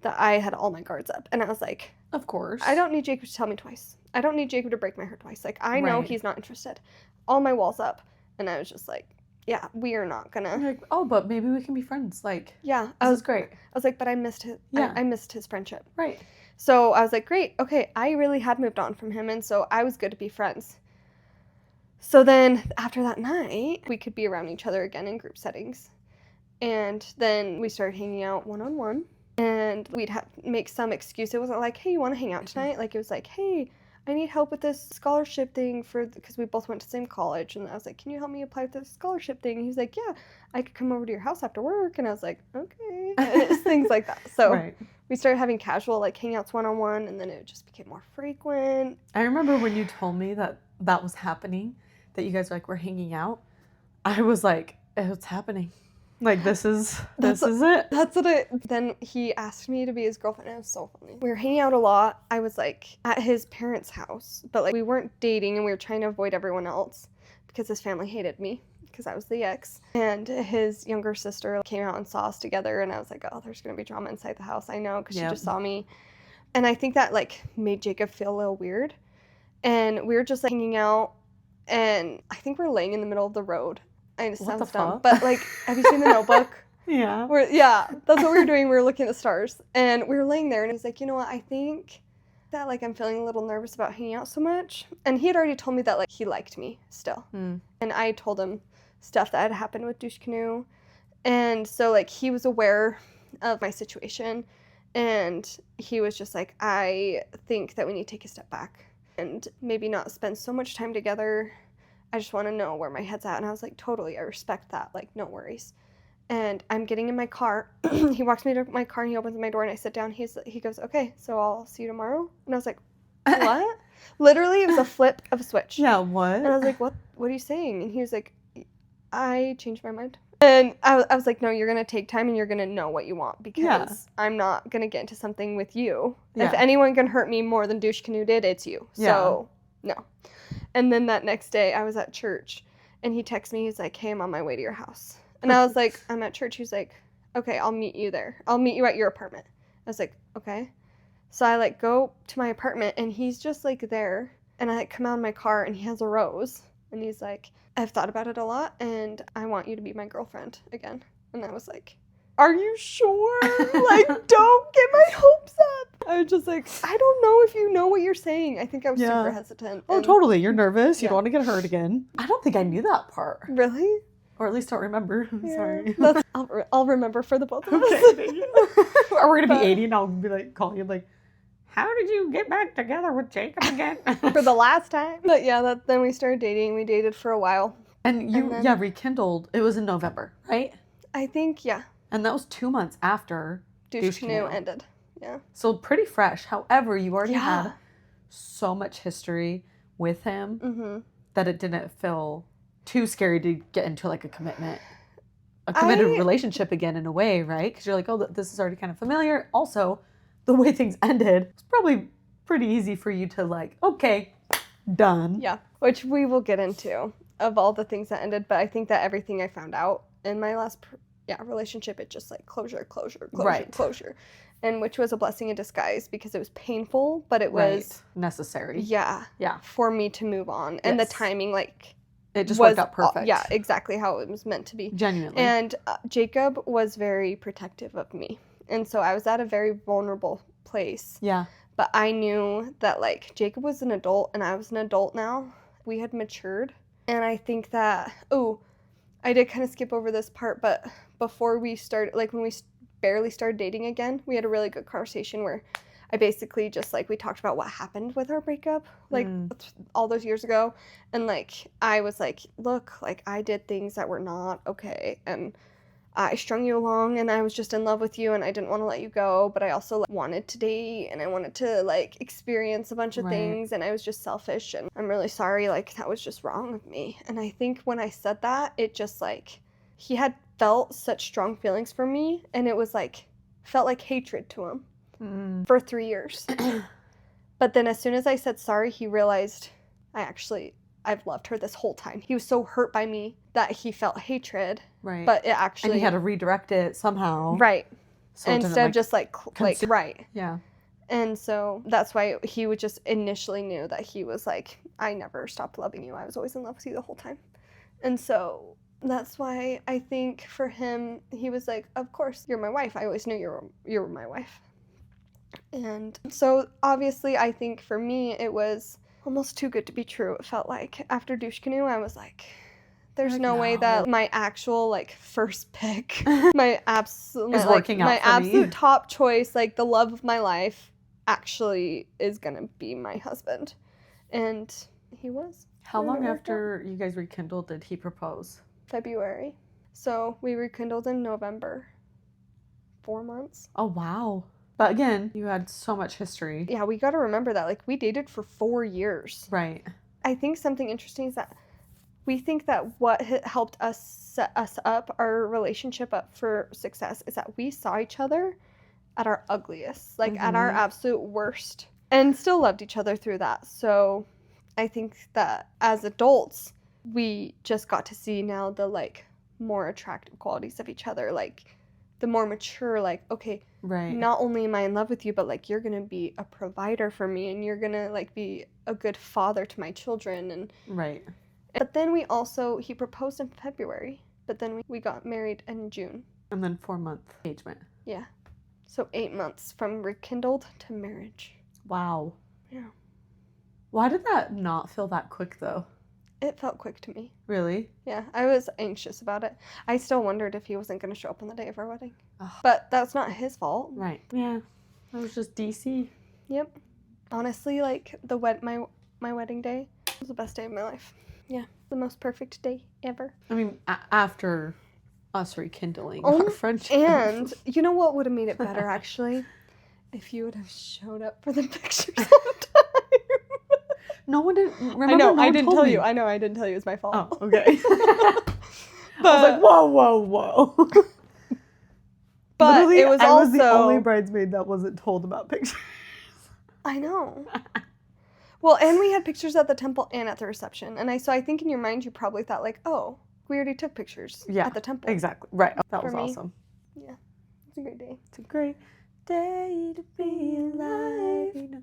C: that I had all my guards up. And I was like,
A: of course.
C: I don't need Jacob to tell me twice. I don't need Jacob to break my heart twice. Like, I know he's not interested. All my walls up. And I was just like, yeah, we are not gonna.
A: You're like, oh, but maybe we can be friends. Like,
C: yeah,
A: this is great.
C: I was like, but I missed his. Yeah. I missed his friendship.
A: Right.
C: So I was like, great, okay. I really had moved on from him, and so I was good to be friends. So then after that night, we could be around each other again in group settings, and then we started hanging out one-on-one, and we'd make some excuse. It wasn't like, hey, you want to hang out tonight? Like, it was like, hey, I need help with this scholarship thing because we both went to the same college. And I was like, can you help me apply for this scholarship thing? And he was like, yeah, I could come over to your house after work. And I was like, okay. And it's things like that. So we started having casual, like, hangouts one-on-one, and then it just became more frequent.
A: I remember when you told me that was happening, that you guys were, like, were hanging out. I was like, it's happening. Like, this is it.
C: That's what then he asked me to be his girlfriend. It was so funny. We were hanging out a lot. I was, like, at his parents' house, but, like, we weren't dating, and we were trying to avoid everyone else because his family hated me because I was the ex. And his younger sister came out and saw us together, and I was like, oh, there's going to be drama inside the house. I know, because she just saw me. And I think that, like, made Jacob feel a little weird. And we were just, like, hanging out, and I think we're laying in the middle of the road. I know it sounds dumb, but, like, have you seen The Notebook?
A: Yeah.
C: That's what we were doing. We were looking at the stars, and we were laying there, and he was like, you know what, I think that, like, I'm feeling a little nervous about hanging out so much. And he had already told me that, like, he liked me still. And I told him stuff that had happened with Douche Canoe. And so, like, he was aware of my situation, and he was just like, I think that we need to take a step back and maybe not spend so much time together. I just want to know where my head's at. And I was like, totally, I respect that. Like, no worries. And I'm getting in my car. He walks me to my car and he opens my door and I sit down. He goes, okay, so I'll see you tomorrow. And I was like, what? Literally, it was a flip of a switch.
A: Yeah, what?
C: And I was like, what are you saying? And he was like, I changed my mind. And I was like, no, you're going to take time and you're going to know what you want, because I'm not going to get into something with you. Yeah. If anyone can hurt me more than Douche Canoe did, it's you. So, no. And then that next day, I was at church, and he texted me. He's like, hey, I'm on my way to your house. And I was like, I'm at church. He's like, okay, I'll meet you there. I'll meet you at your apartment. I was like, okay. So I, like, go to my apartment, and he's just, like, there. And I, like, come out of my car, and he has a rose. And he's like, I've thought about it a lot, and I want you to be my girlfriend again. And I was like, are you sure? Like, don't get my hopes up. I was just like, I don't know if you know what you're saying. I think I was super hesitant.
A: Oh, totally. You're nervous. You don't want to get hurt again. I don't think I knew that part.
C: Really?
A: Or at least don't remember. I'm sorry.
C: I'll remember for the both of us.
A: Or we're going to be 80 and I'll be like, calling you like, how did you get back together with Jacob again?
C: For the last time. But yeah, then we started dating. We dated for a while.
A: And you, rekindled. It was in November, right?
C: I think, yeah.
A: And that was 2 months after
C: Douche Canoe ended. Yeah.
A: So pretty fresh. However, you already had so much history with him that it didn't feel too scary to get into like a committed relationship again in a way, right? Because you're like, oh, this is already kind of familiar. Also, the way things ended, it's probably pretty easy for you to like, okay, done.
C: Yeah, which we will get into of all the things that ended. But I think that everything I found out in my last relationship, it just like closure. And which was a blessing in disguise, because it was painful, but it was
A: necessary.
C: Yeah. For me to move on. And the timing, like,
A: it just worked out perfect.
C: Yeah, exactly how it was meant to be.
A: Genuinely.
C: And Jacob was very protective of me. And so I was at a very vulnerable place. Yeah. But I knew that, like, Jacob was an adult and I was an adult now. We had matured. And I think that, I did kind of skip over this part, but before we started, like, when we barely started dating again, we had a really good conversation where I basically just, like, we talked about what happened with our breakup, like, all those years ago. And, like, I was like, look, like, I did things that were not okay. And I strung you along and I was just in love with you and I didn't want to let you go. But I also, like, wanted to date and I wanted to, like, experience a bunch of things. And I was just selfish. And I'm really sorry. Like, that was just wrong of me. And I think when I said that, it just, like, he had felt such strong feelings for me. And it was, like, felt like hatred to him. For 3 years. But then as soon as I said sorry, he realized I've loved her this whole time. He was so hurt by me that he felt hatred. Right. But it actually...
A: And he had to redirect it somehow.
C: Right. So instead of just right.
A: Yeah.
C: And so that's why he would just initially knew that he was like, I never stopped loving you. I was always in love with you the whole time. And so that's why I think for him, he was like, of course, you're my wife. I always knew you were my wife. And so obviously I think for me it was almost too good to be true. It felt like after Douche Canoe I was like, there's no way that my actual, like, first pick, my absolute top choice, like the love of my life, actually is gonna be my husband. And he was.
A: How long after you guys rekindled did he propose?
C: February. So we rekindled in November. 4 months.
A: Oh, wow. But again, you had so much history.
C: Yeah, we got to remember that. Like, we dated for 4 years.
A: Right.
C: I think something interesting is that we think that what helped us set us up, our relationship up for success, is that we saw each other at our ugliest, like at our absolute worst, and still loved each other through that. So I think that as adults, we just got to see now the, like, more attractive qualities of each other, like the more mature, like, okay, right, not only am I in love with you, but, like, you're gonna be a provider for me and you're gonna, like, be a good father to my children. And but then he proposed in February, but then we got married in June.
A: And then 4-month engagement.
C: Yeah. So 8 months from rekindled to marriage.
A: Wow.
C: Yeah.
A: Why did that not feel that quick, though?
C: It felt quick to me.
A: Really?
C: Yeah, I was anxious about it. I still wondered if he wasn't going to show up on the day of our wedding.
A: Ugh.
C: But that's not his fault.
A: Right. Yeah. That was just DC.
C: Yep. Honestly, like, my wedding day was the best day of my life. Yeah, the most perfect day ever.
A: I mean, after us rekindling
C: Oh,
A: our friendship.
C: And you know what would have made it better, actually? If you would have showed up for the pictures on time.
A: No one did. Remember,
C: I know,
A: no
C: I
A: one
C: didn't
A: told
C: tell
A: me.
C: you. I know, I didn't tell you. It was my fault.
A: Oh, okay.
C: But,
A: I was like, whoa.
C: but
A: Literally,
C: it was
A: I
C: also...
A: was the only bridesmaid that wasn't told about pictures.
C: I know. Well, and we had pictures at the temple and at the reception. And so I think in your mind you probably thought like, oh, we already took pictures at the temple.
A: Exactly. Right. That
C: For
A: was
C: me.
A: awesome.
C: Yeah. It's a great day.
A: It's a great day to be alive.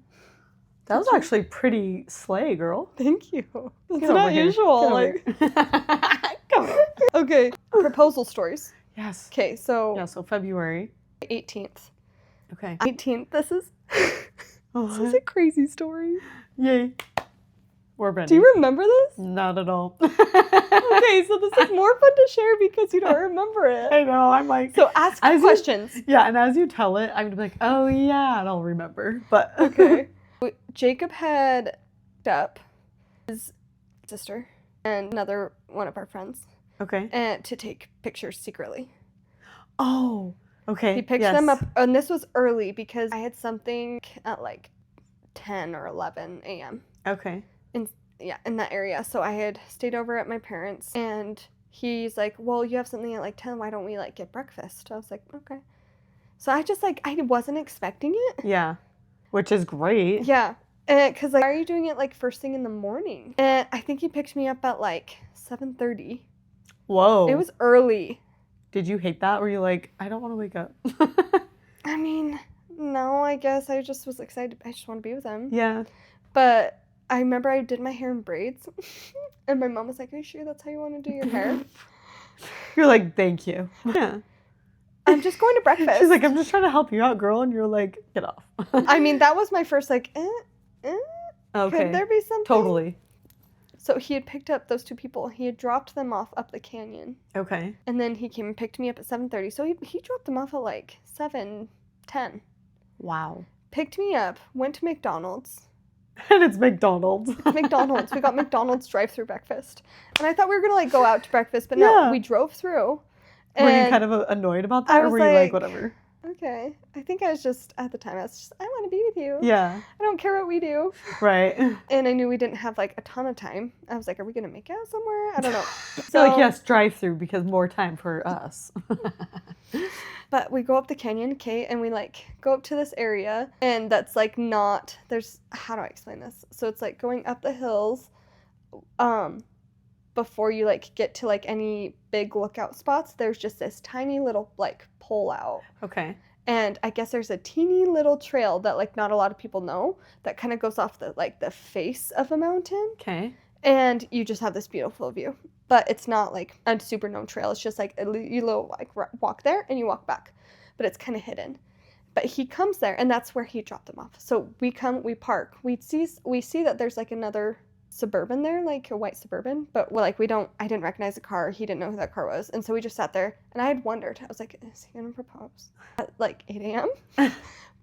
A: That was actually pretty slay, girl.
C: Thank you. That's
A: Get
C: not
A: over here.
C: usual.
A: Get over
C: Like,
A: here. Come here.
C: okay. Proposal stories.
A: Yes.
C: Okay, so
A: Yeah, so February.
C: 18th.
A: Okay.
C: 18th. This is
A: Oh,
C: a crazy story.
A: yay. We're ready.
C: Do you remember this?
A: Not at all.
C: Okay, so this is more fun to share because you don't remember it.
A: I know. I'm like.
C: So ask
A: As you-
C: questions.
A: Yeah, and as you tell it, I'm gonna be like, oh yeah, and I'll remember. But
C: Okay. Jacob had up his sister and another one of our friends
A: Okay.
C: and to take pictures secretly.
A: Oh. Okay.
C: He picked them up, and this was early because I had something at like 10 or 11 a.m.
A: Okay.
C: in that area. So I had stayed over at my parents, and he's like, well, you have something at like 10. Why don't we like get breakfast? I was like, okay. So I just like, I wasn't expecting it.
A: Yeah. Which is great.
C: Yeah. Because like, why are you doing it like first thing in the morning? And I think he picked me up at like 7:30.
A: Whoa.
C: It was early.
A: Did you hate that? Were you like, I don't want to wake up?
C: I mean, no, I guess I just was excited. I just want to be with him.
A: Yeah.
C: But I remember I did my hair in braids. And my mom was like, are you sure that's how you want to do your hair?
A: You're like, thank you. Yeah.
C: I'm just going to breakfast.
A: She's like, I'm just trying to help you out, girl. And you're like, get off.
C: I mean, that was my first like,
A: okay.
C: could there be something?
A: Totally.
C: So he had picked up those two people. He had dropped them off up the canyon.
A: Okay.
C: And then he came and picked me up at 7:30. So he dropped them off at like 7:10.
A: Wow.
C: Picked me up, went to McDonald's.
A: And it's McDonald's.
C: McDonald's. We got McDonald's drive-through breakfast. And I thought we were going to like go out to breakfast, but
A: Yeah.
C: no, we drove through.
A: Were you
C: And
A: kind of annoyed about
C: I
A: that? Or
C: was
A: were you like,
C: like-
A: whatever?
C: okay. I think I was just, at the time, I was just, I want to be with you.
A: Yeah.
C: I don't care what we do.
A: Right.
C: And I knew we didn't have like a ton of time. I was like, are we going to make out somewhere? I don't know.
A: So like, yes, drive through because more time for us.
C: But we go up the canyon, okay, and we like go up to this area, and that's like not, there's, how do I explain this? So it's like going up the hills, before you like get to like any big lookout spots, there's just this tiny little like pull out.
A: Okay.
C: And I guess there's a teeny little trail that like not a lot of people know that kind of goes off the like the face of a mountain,
A: Okay.
C: and you just have this beautiful view. But it's not like a super known trail. It's just like you little like walk there and you walk back, but it's kind of hidden. But he comes there, and that's where he dropped them off. So we come, we park, we see that there's like another Suburban there, like a white Suburban, but well, like I didn't recognize the car. He didn't know who that car was, and so we just sat there. And I had wondered. I was like, is he gonna propose at like 8 a.m.?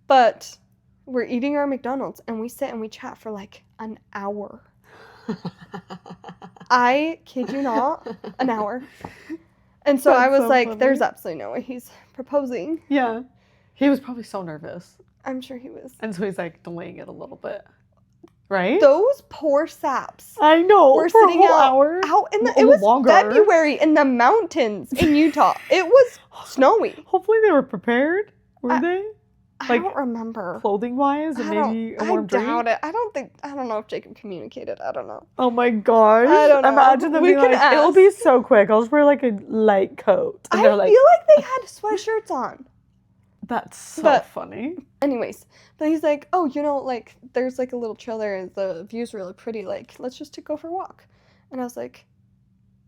C: But we're eating our McDonald's, and we sit and we chat for like an hour. I kid you not, an hour. And so
A: That's
C: I was
A: so
C: like,
A: funny.
C: there's absolutely no way he's proposing.
A: Yeah. He was probably so nervous.
C: I'm sure he was.
A: And so he's like delaying it a little bit. Right?
C: Those poor saps
A: I know.
C: were
A: for
C: sitting
A: a whole hour.
C: out in the,
A: Oh,
C: it was
A: longer.
C: February in the mountains in Utah. It was snowy.
A: Hopefully they were prepared. Were they?
C: I
A: Like,
C: don't remember.
A: Clothing wise and maybe a warm
C: I
A: drink?
C: doubt it. I don't know if Jacob communicated. I don't know.
A: Oh my gosh.
C: I don't know.
A: Imagine them
C: We
A: being
C: can
A: like, it'll
C: ask.
A: be so quick. I'll just wear like a light coat. And
C: I
A: they're
C: feel
A: like,
C: like they had sweatshirts on.
A: that's so
C: But-
A: funny.
C: Anyways, but he's like, oh, like, there's like a little trail there. The view's really pretty. Like, let's just go for a walk. And I was like,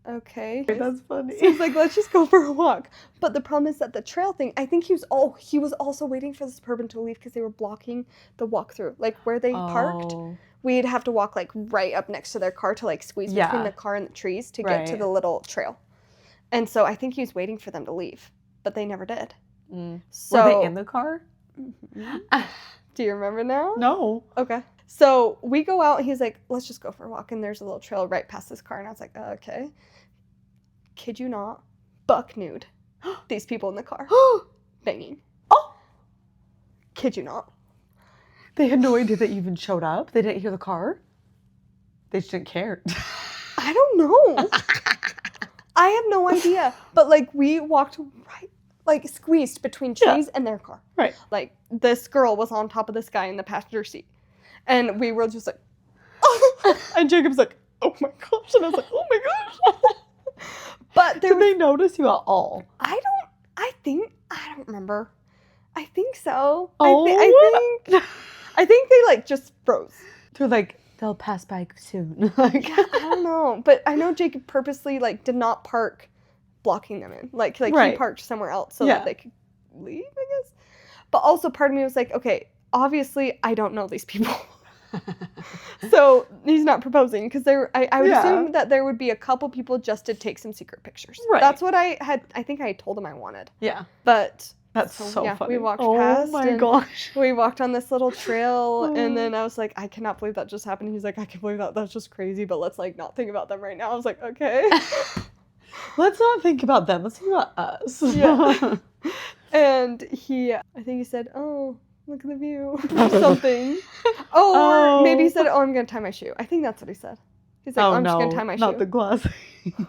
C: okay.
A: That's funny.
C: So he's like, let's just go for a walk. But the problem is that the trail thing, I think he was also waiting for the Suburban to leave because they were blocking the walkthrough. Like where they parked, we'd have to walk like right up next to their car to like squeeze between the car and the trees to get to the little trail. And so I think he was waiting for them to leave, but they never did. So,
A: were they in the car?
C: Mm-hmm. Do you remember now?
A: No.
C: Okay. So we go out and he's like, let's just go for a walk. And there's a little trail right past this car. And I was like, okay. Kid you not, buck nude. These people in the car. Banging.
A: Oh!
C: Kid you not.
A: They had no idea that you even showed up? They didn't hear the car? They just didn't care.
C: I don't know. I have no idea. But like we walked right, like squeezed between trees and their car.
A: Right.
C: Like this girl was on top of this guy in the passenger seat. And we were just like, and Jacob's like, oh my gosh. And I was like, oh my gosh. But
A: did they notice you at all?
C: I don't remember. I think so.
A: Oh.
C: I think they like just froze.
A: They're like, they'll pass by soon. Like,
C: yeah, I don't know. But I know Jacob purposely like did not park blocking them in. Like he parked somewhere else so that they could leave, I guess. But also part of me was like, okay, obviously I don't know these people. So he's not proposing because I would assume that there would be a couple people just to take some secret pictures. Right. That's what I think I told him I wanted.
A: Yeah.
C: But
A: that's so funny.
C: We walked past.
A: Oh my gosh.
C: We walked on this little trail and then I was like, I cannot believe that just happened. He's like, I can't believe that. That's just crazy. But let's like not think about them right now. I was like, okay.
A: Let's not think about them. Let's think about us.
C: Yeah. And I think he said, oh, look at the view or something. Or maybe he said, oh, I'm going to tie my shoe. I think that's what he said. He's like, I'm just going to tie my shoe.
A: Not the classic.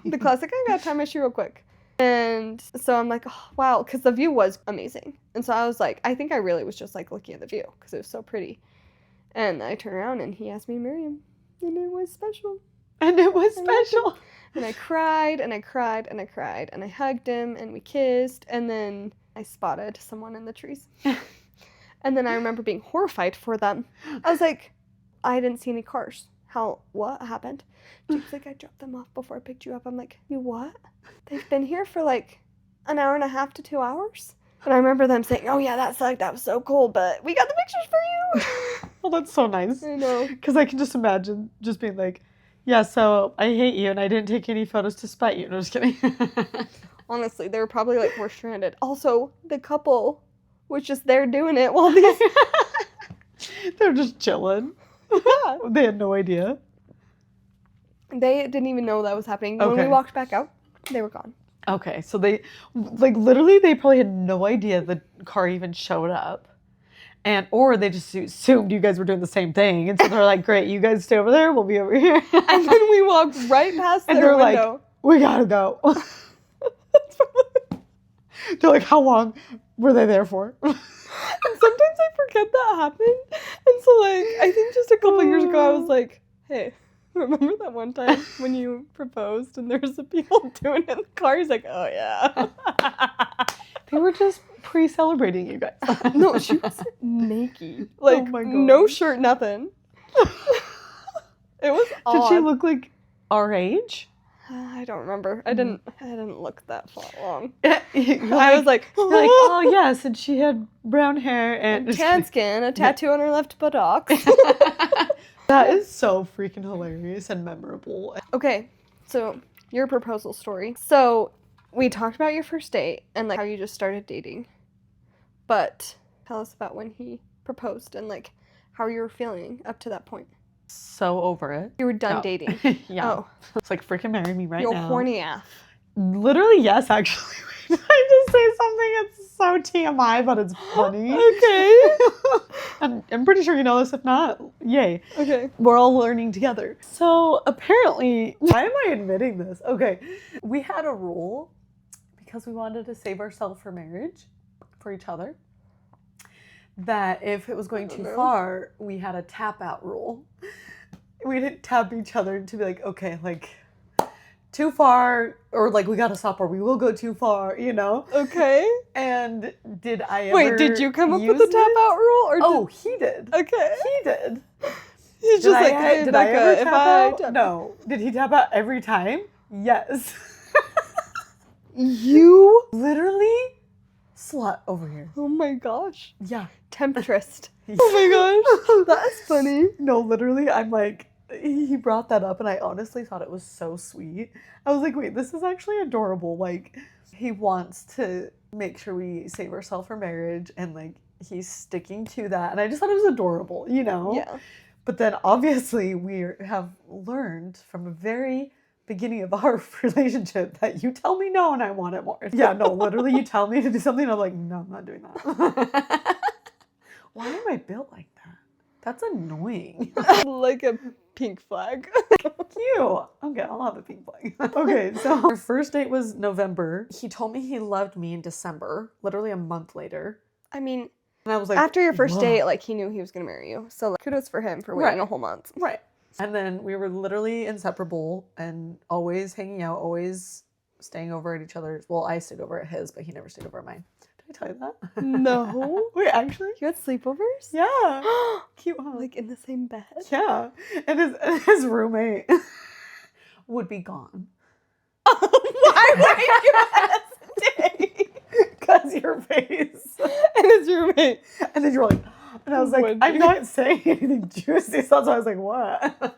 C: The classic, I got to tie my shoe real quick. And so I'm like, oh, wow, because the view was amazing. And so I was like, I think I really was just like looking at the view because it was so pretty. And I turned around and he asked me to marry him. And it was special.
A: And it was special.
C: And I cried and I cried and I cried and I hugged him and we kissed. And then I spotted someone in the trees. And then I remember being horrified for them. I was like, I didn't see any cars. What happened? Jake's like, I dropped them off before I picked you up. I'm like, you what? They've been here for like an hour and a half to 2 hours. And I remember them saying, oh yeah, that sucked. That was so cool, but we got the pictures for you.
A: Well, that's so nice.
C: I know.
A: Because I can just imagine just being like, yeah, so I hate you and I didn't take any photos to spite you. No, just kidding.
C: Honestly, they were probably like, we're stranded. Also, the couple was just there doing it while these...
A: They're just chilling.
C: Yeah.
A: They had no idea.
C: They didn't even know that was happening. When we walked back out, they were gone.
A: Okay, so they, like, literally, they probably had no idea the car even showed up. Or they just assumed you guys were doing the same thing. And so they're like, great, you guys stay over there, we'll be over here.
C: And then we walked right past their window.
A: Like, we gotta go. They're like, how long were they there for?
C: And sometimes I forget that happened. And so, like, I think just a couple years ago, I was like, hey, remember that one time when you proposed and there was some people doing it in the car? He's like, oh, yeah.
A: They were just pre-celebrating you guys.
C: No, she was naked. Like,
A: oh my God.
C: No shirt, nothing. It was odd.
A: Did she look like our age?
C: I don't remember. I didn't look that far long.
A: I
C: was like,
A: oh yes, and she had brown hair and
C: tan skin, a tattoo on her left buttocks.
A: That is so freaking hilarious and memorable.
C: Okay, so your proposal story. So we talked about your first date and like how you just started dating, but tell us about when he proposed and like how you were feeling up to that point.
A: So over it.
C: You were done dating.
A: Yeah.
C: Oh.
A: It's like freaking marry me right
C: You're
A: now.
C: You're horny AF.
A: Literally, yes, actually. I just say something, it's so TMI, but it's funny.
C: Okay.
A: I'm pretty sure you know this, if not, yay.
C: Okay.
A: We're all learning together. So apparently, why am I admitting this? Okay. We had a rule because we wanted to save ourselves for marriage, for each other, that if it was going too far, we had a tap out rule. We didn't tap each other to be like, okay, like too far, or like we gotta stop, or we will go too far, you know?
C: Okay.
A: And did I ever
C: Wait, did you come up with the tap out rule? Or
A: he did.
C: Okay.
A: He did.
C: He's just like, hey,
A: did I ever
C: Becca,
A: tap out? No. Did he tap out every time? Yes. You literally slut over here.
C: Oh my gosh.
A: Yeah.
C: Temptress. Oh my gosh. That's funny.
A: No, literally, I'm like, he brought that up and I honestly thought it was so sweet. I was like, wait, this is actually adorable. Like, he wants to make sure we save ourselves for marriage and like he's sticking to that. And I just thought it was adorable, you know?
C: Yeah.
A: But then obviously we have learned from the very beginning of our relationship that you tell me no and I want it more. Yeah, no, literally you tell me to do something and I'm like, no, I'm not doing that. Why am I built like that? That's annoying.
C: Like a pink flag.
A: Cute. Okay, I'll have a pink flag. Okay, so our first date was November. He told me he loved me in December, literally a month later.
C: I mean,
A: And I was like,
C: after your first
A: whoa.
C: date, like, he knew he was going to marry you. So, like, kudos for him for waiting
A: Right.
C: a whole month.
A: Right. And then we were literally inseparable and always hanging out, always staying over at each other's. Well, I stayed over at his, but he never stayed over at mine. Did I tell you that?
C: No.
A: Wait, actually?
C: You had sleepovers?
A: Yeah. Cute, huh?
C: Like, in the same bed?
A: Yeah. And his roommate would be gone.
C: Why would you hesitate?
A: Because your face.
C: And his roommate.
A: And then you're like, and I was like,
C: Would
A: I'm
C: be.
A: not saying anything juicy. So that's why I was like, what?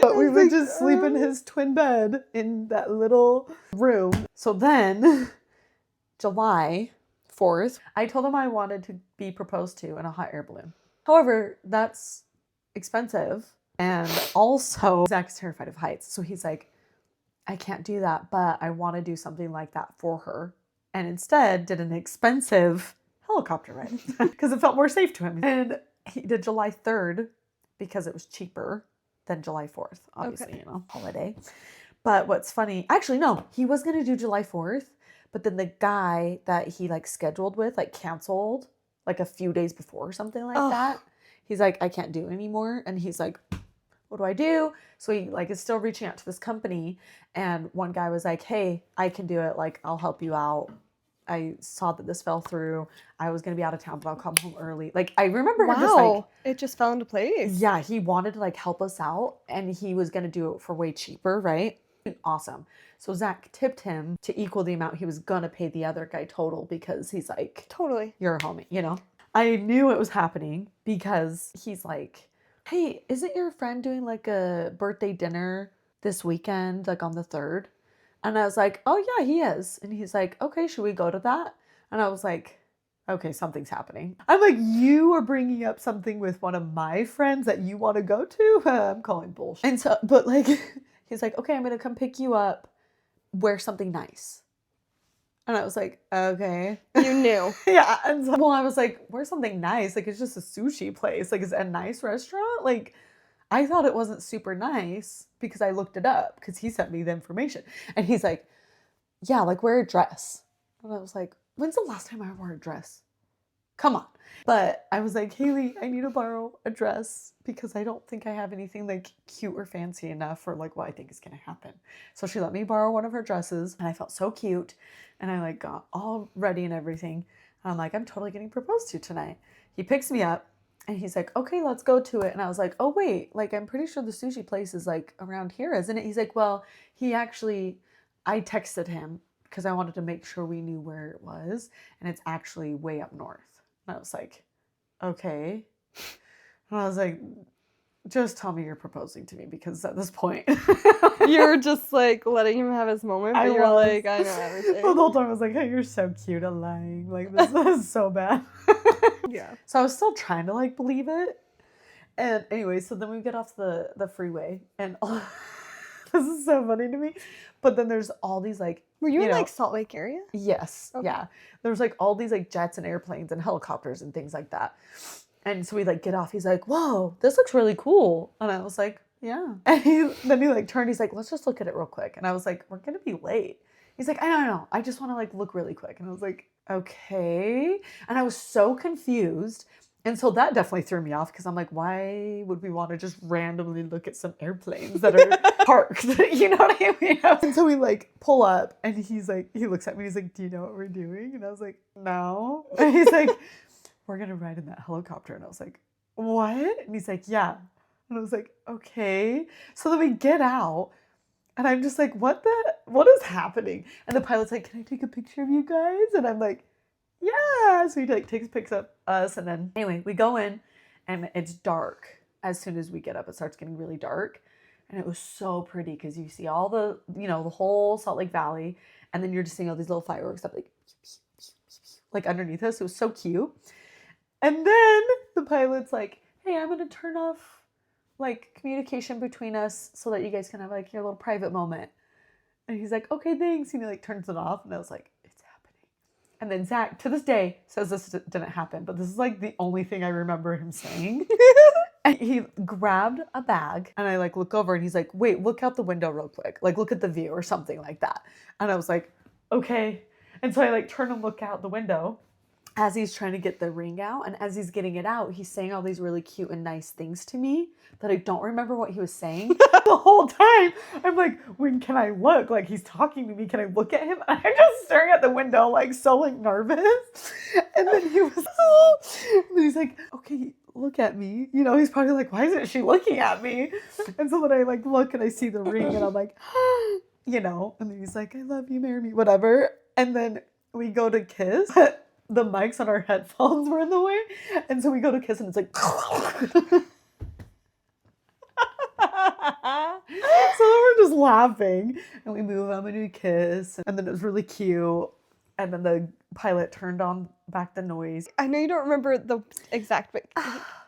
A: But we would just sleep in his twin bed in that little room. So then, July 4th, I told him I wanted to be proposed to in a hot air balloon. However, that's expensive. And also, Zach's terrified of heights. So he's like, I can't do that, but I want to do something like that for her. And instead did an expensive helicopter ride because it felt more safe to him. And he did July 3rd because it was cheaper than July 4th, obviously,
C: Okay.
A: you know, holiday. But what's funny, actually, no, he was going to do July 4th, but then the guy that he like scheduled with like canceled like a few days before or something like that. He's like, I can't do it anymore. And he's like, what do I do? So he like is still reaching out to this company. And one guy was like, hey, I can do it. Like, I'll help you out. I saw that this fell through. I was going to be out of town, but I'll come home early. Like, I remember him just like,
C: It just fell into place.
A: yeah, he wanted to like help us out and he was going to do it for way cheaper, right? Awesome. So Zach tipped him to equal the amount he was going to pay the other guy total because he's like,
C: Totally.
A: you're a homie, you know? I knew it was happening because he's like, hey, isn't your friend doing like a birthday dinner this weekend, like on the 3rd? And I was like, oh yeah, he is. And he's like, okay, should we go to that? And I was like, okay, something's happening. I'm like, you are bringing up something with one of my friends that you want to go to? I'm calling bullshit. And so, but like, he's like, okay, I'm going to come pick you up. Wear something nice. And I was like, okay.
C: You knew.
A: Yeah. And so, well, I was like, wear something nice. Like, it's just a sushi place. Like, is it a nice restaurant? Like, I thought it wasn't super nice because I looked it up because he sent me the information. And he's like, yeah, like wear a dress. And I was like, when's the last time I wore a dress? Come on. But I was like, Haley, I need to borrow a dress because I don't think I have anything like cute or fancy enough for like what I think is going to happen. So she let me borrow one of her dresses and I felt so cute. And I like got all ready and everything. And I'm like, I'm totally getting proposed to tonight. He picks me up. And he's like, okay, let's go to it. And I was like, oh, wait, like, I'm pretty sure the sushi place is like around here, isn't it? He's like, well, I texted him because I wanted to make sure we knew where it was. And it's actually way up north. And I was like, okay. And I was like, just tell me you're proposing to me because at this point.
C: You're just like letting him have his moment, but you're like, I know everything.
A: The whole time I was like, hey, you're so cute at lying. Like, this is so bad.
C: Yeah.
A: So I was still trying to like believe it. And anyway, so then we get off the freeway and this is so funny to me. But then there's all these like,
C: Were you in
A: know,
C: like Salt Lake area?
A: yes.
C: Okay.
A: Yeah. There's like all these like jets and airplanes and helicopters and things like that. And so we like get off. He's like, whoa, this looks really cool. And I was like, yeah. And then he like turned. He's like, let's just look at it real quick. And I was like, we're going to be late. He's like, I don't know. I just want to like look really quick. And I was like, okay. And I was so confused. And so that definitely threw me off because I'm like, why would we want to just randomly look at some airplanes that are parked? You know what I mean? And so we like pull up and he's like, he looks at me and he's like, do you know what we're doing? And I was like, no. And he's like, we're going to ride in that helicopter. And I was like, what? And he's like, yeah. And I was like, okay. So then we get out And I'm just like, what is happening? And the pilot's like, can I take a picture of you guys? And I'm like, yeah. So he like takes pics of us. And then anyway, we go in and it's dark. As soon as we get up, it starts getting really dark. And it was so pretty because you see all the, the whole Salt Lake Valley. And then you're just seeing all these little fireworks up like underneath us. It was so cute. And then the pilot's like, hey, I'm going to turn off like communication between us so that you guys can have like your little private moment. And he's like, okay, thanks. And he like turns it off. And I was like, it's happening. And then Zach, to this day, says this didn't happen. But this is like the only thing I remember him saying. And he grabbed a bag and I like look over and he's like, wait, look out the window real quick. Like look at the view or something like that. And I was like, okay. And so I like turn and look out the window as he's trying to get the ring out. And as he's getting it out, he's saying all these really cute and nice things to me that I don't remember what he was saying. The whole time I'm like, when can I look? Like he's talking to me. Can I look at him? And I'm just staring at the window like so like nervous. And then he was and then he's like, okay, look at me. He's probably like, why isn't she looking at me? And so then I like look and I see the ring and I'm like, and then he's like, I love you, marry me, whatever. And then we go to kiss. The mics on our headphones were in the way. And so we go to kiss and it's like, so we're just laughing and we move on and we kiss. And then it was really cute. And then the pilot turned on back the noise.
C: I know you don't remember the exact, but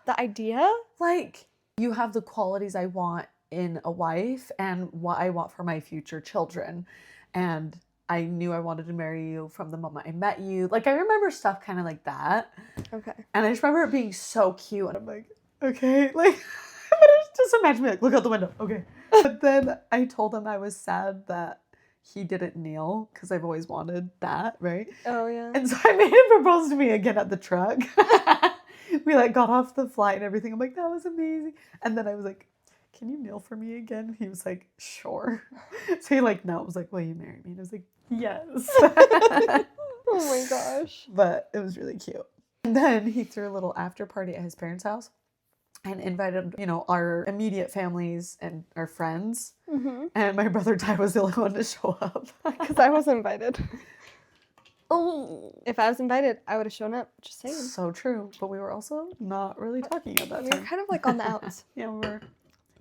C: the idea?
A: Like, you have the qualities I want in a wife and what I want for my future children. And I knew I wanted to marry you from the moment I met you. Like, I remember stuff kind of like that.
C: Okay.
A: And I just remember it being so cute. And I'm like, okay. Like, but just imagine me like, look out the window. Okay. But then I told him I was sad that he didn't kneel because I've always wanted that, right?
C: Oh, yeah.
A: And so I made him propose to me again at the truck. We like got off the flight and everything. I'm like, that was amazing. And then I was like, can you kneel for me again? He was like, sure. So he like knelt. Was like, will you marry me? And I was like, yes.
C: Oh my gosh.
A: But it was really cute. And then he threw a little after party at his parents' house and invited, our immediate families and our friends.
C: Mm-hmm.
A: And my brother Ty was the only one to show up.
C: Because I wasn't invited. Oh, if I was invited, I would have shown up. Just saying.
A: So true. But we were also not really talking at that
C: We
A: time.
C: were kind of like on the outs.
A: Yeah,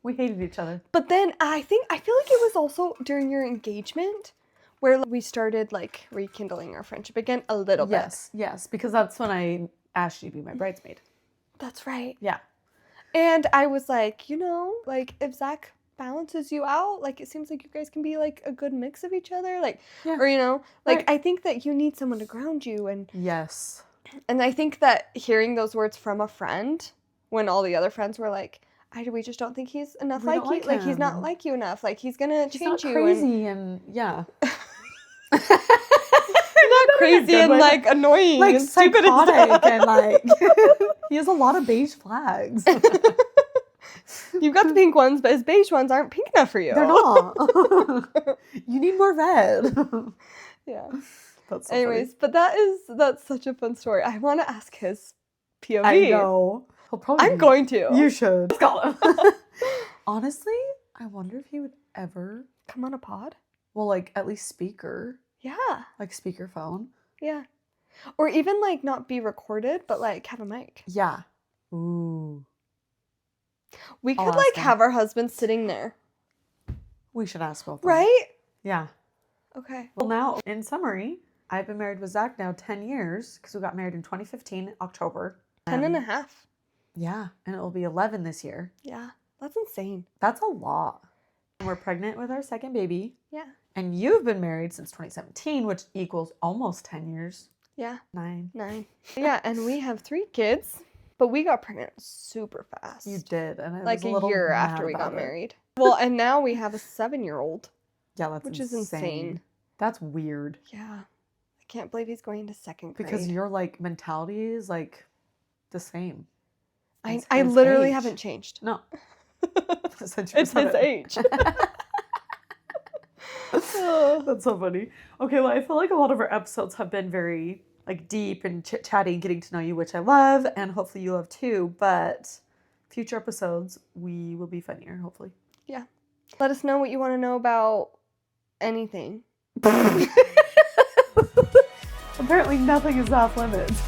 A: we hated each other.
C: But then I feel like it was also during your engagement where we started like rekindling our friendship again a little bit.
A: Yes, because that's when I asked you to be my bridesmaid.
C: That's right.
A: Yeah.
C: And I was like, like if Zach balances you out, like it seems like you guys can be like a good mix of each other, like,
A: yeah.
C: Or like
A: Right.
C: I think that you need someone to ground you, and
A: Yes.
C: I think that hearing those words from a friend when all the other friends were like, we just don't think he's enough
A: We
C: like
A: don't
C: you,
A: like
C: like he's not
A: him.
C: like you enough, like he's gonna
A: He's
C: change
A: not
C: you,
A: crazy and yeah.
C: not crazy and like annoying,
A: like
C: and stupid and
A: psychotic and like he has a lot of beige flags.
C: You've got the pink ones, but his beige ones aren't pink enough for you.
A: They're not. You need more red.
C: Yeah.
A: That's so
C: Anyways, but that's such a fun story. I want to ask his POV.
A: funny. I know. He'll probably
C: I'm going to.
A: You should. Let's go. Honestly, I wonder if he would ever
C: Come on a pod?
A: well, like at least speaker.
C: Yeah.
A: Like speakerphone.
C: Yeah. Or even like not be recorded, but like have a mic.
A: Yeah. Ooh.
C: We
A: I'll
C: could
A: ask
C: like
A: him.
C: have our husbands sitting there.
A: We should ask both. of them.
C: Right?
A: Yeah.
C: Okay.
A: Well, now, in summary, I've been married with Zach now 10 years because we got married in 2015, October.
C: 10 and a half.
A: Yeah. And it will be 11 this year.
C: Yeah. That's insane.
A: That's a lot. And we're pregnant with our second baby.
C: Yeah.
A: And you've been married since 2017, which equals almost 10 years.
C: Yeah.
A: 9.
C: 9. Yeah. And we have 3 kids, but we got pregnant super fast.
A: You did. And I
C: like
A: was a
C: a
A: little
C: year
A: mad
C: after we got
A: about it.
C: married. Well, and now we have a 7-year-old.
A: Yeah, that's
C: Which
A: insane.
C: is insane.
A: That's weird.
C: Yeah. I can't believe he's going to 2nd grade.
A: Because your like mentality is like the same.
C: I literally haven't changed.
A: No. Since you
C: It's
A: said
C: his
A: it.
C: age.
A: That's so funny. Okay, well, I feel like a lot of our episodes have been very like deep and chit-chatty and getting to know you, which I love, and hopefully you love too. But future episodes, we will be funnier, hopefully.
C: Yeah. Let us know what you want to know about anything.
A: Apparently nothing is off limits.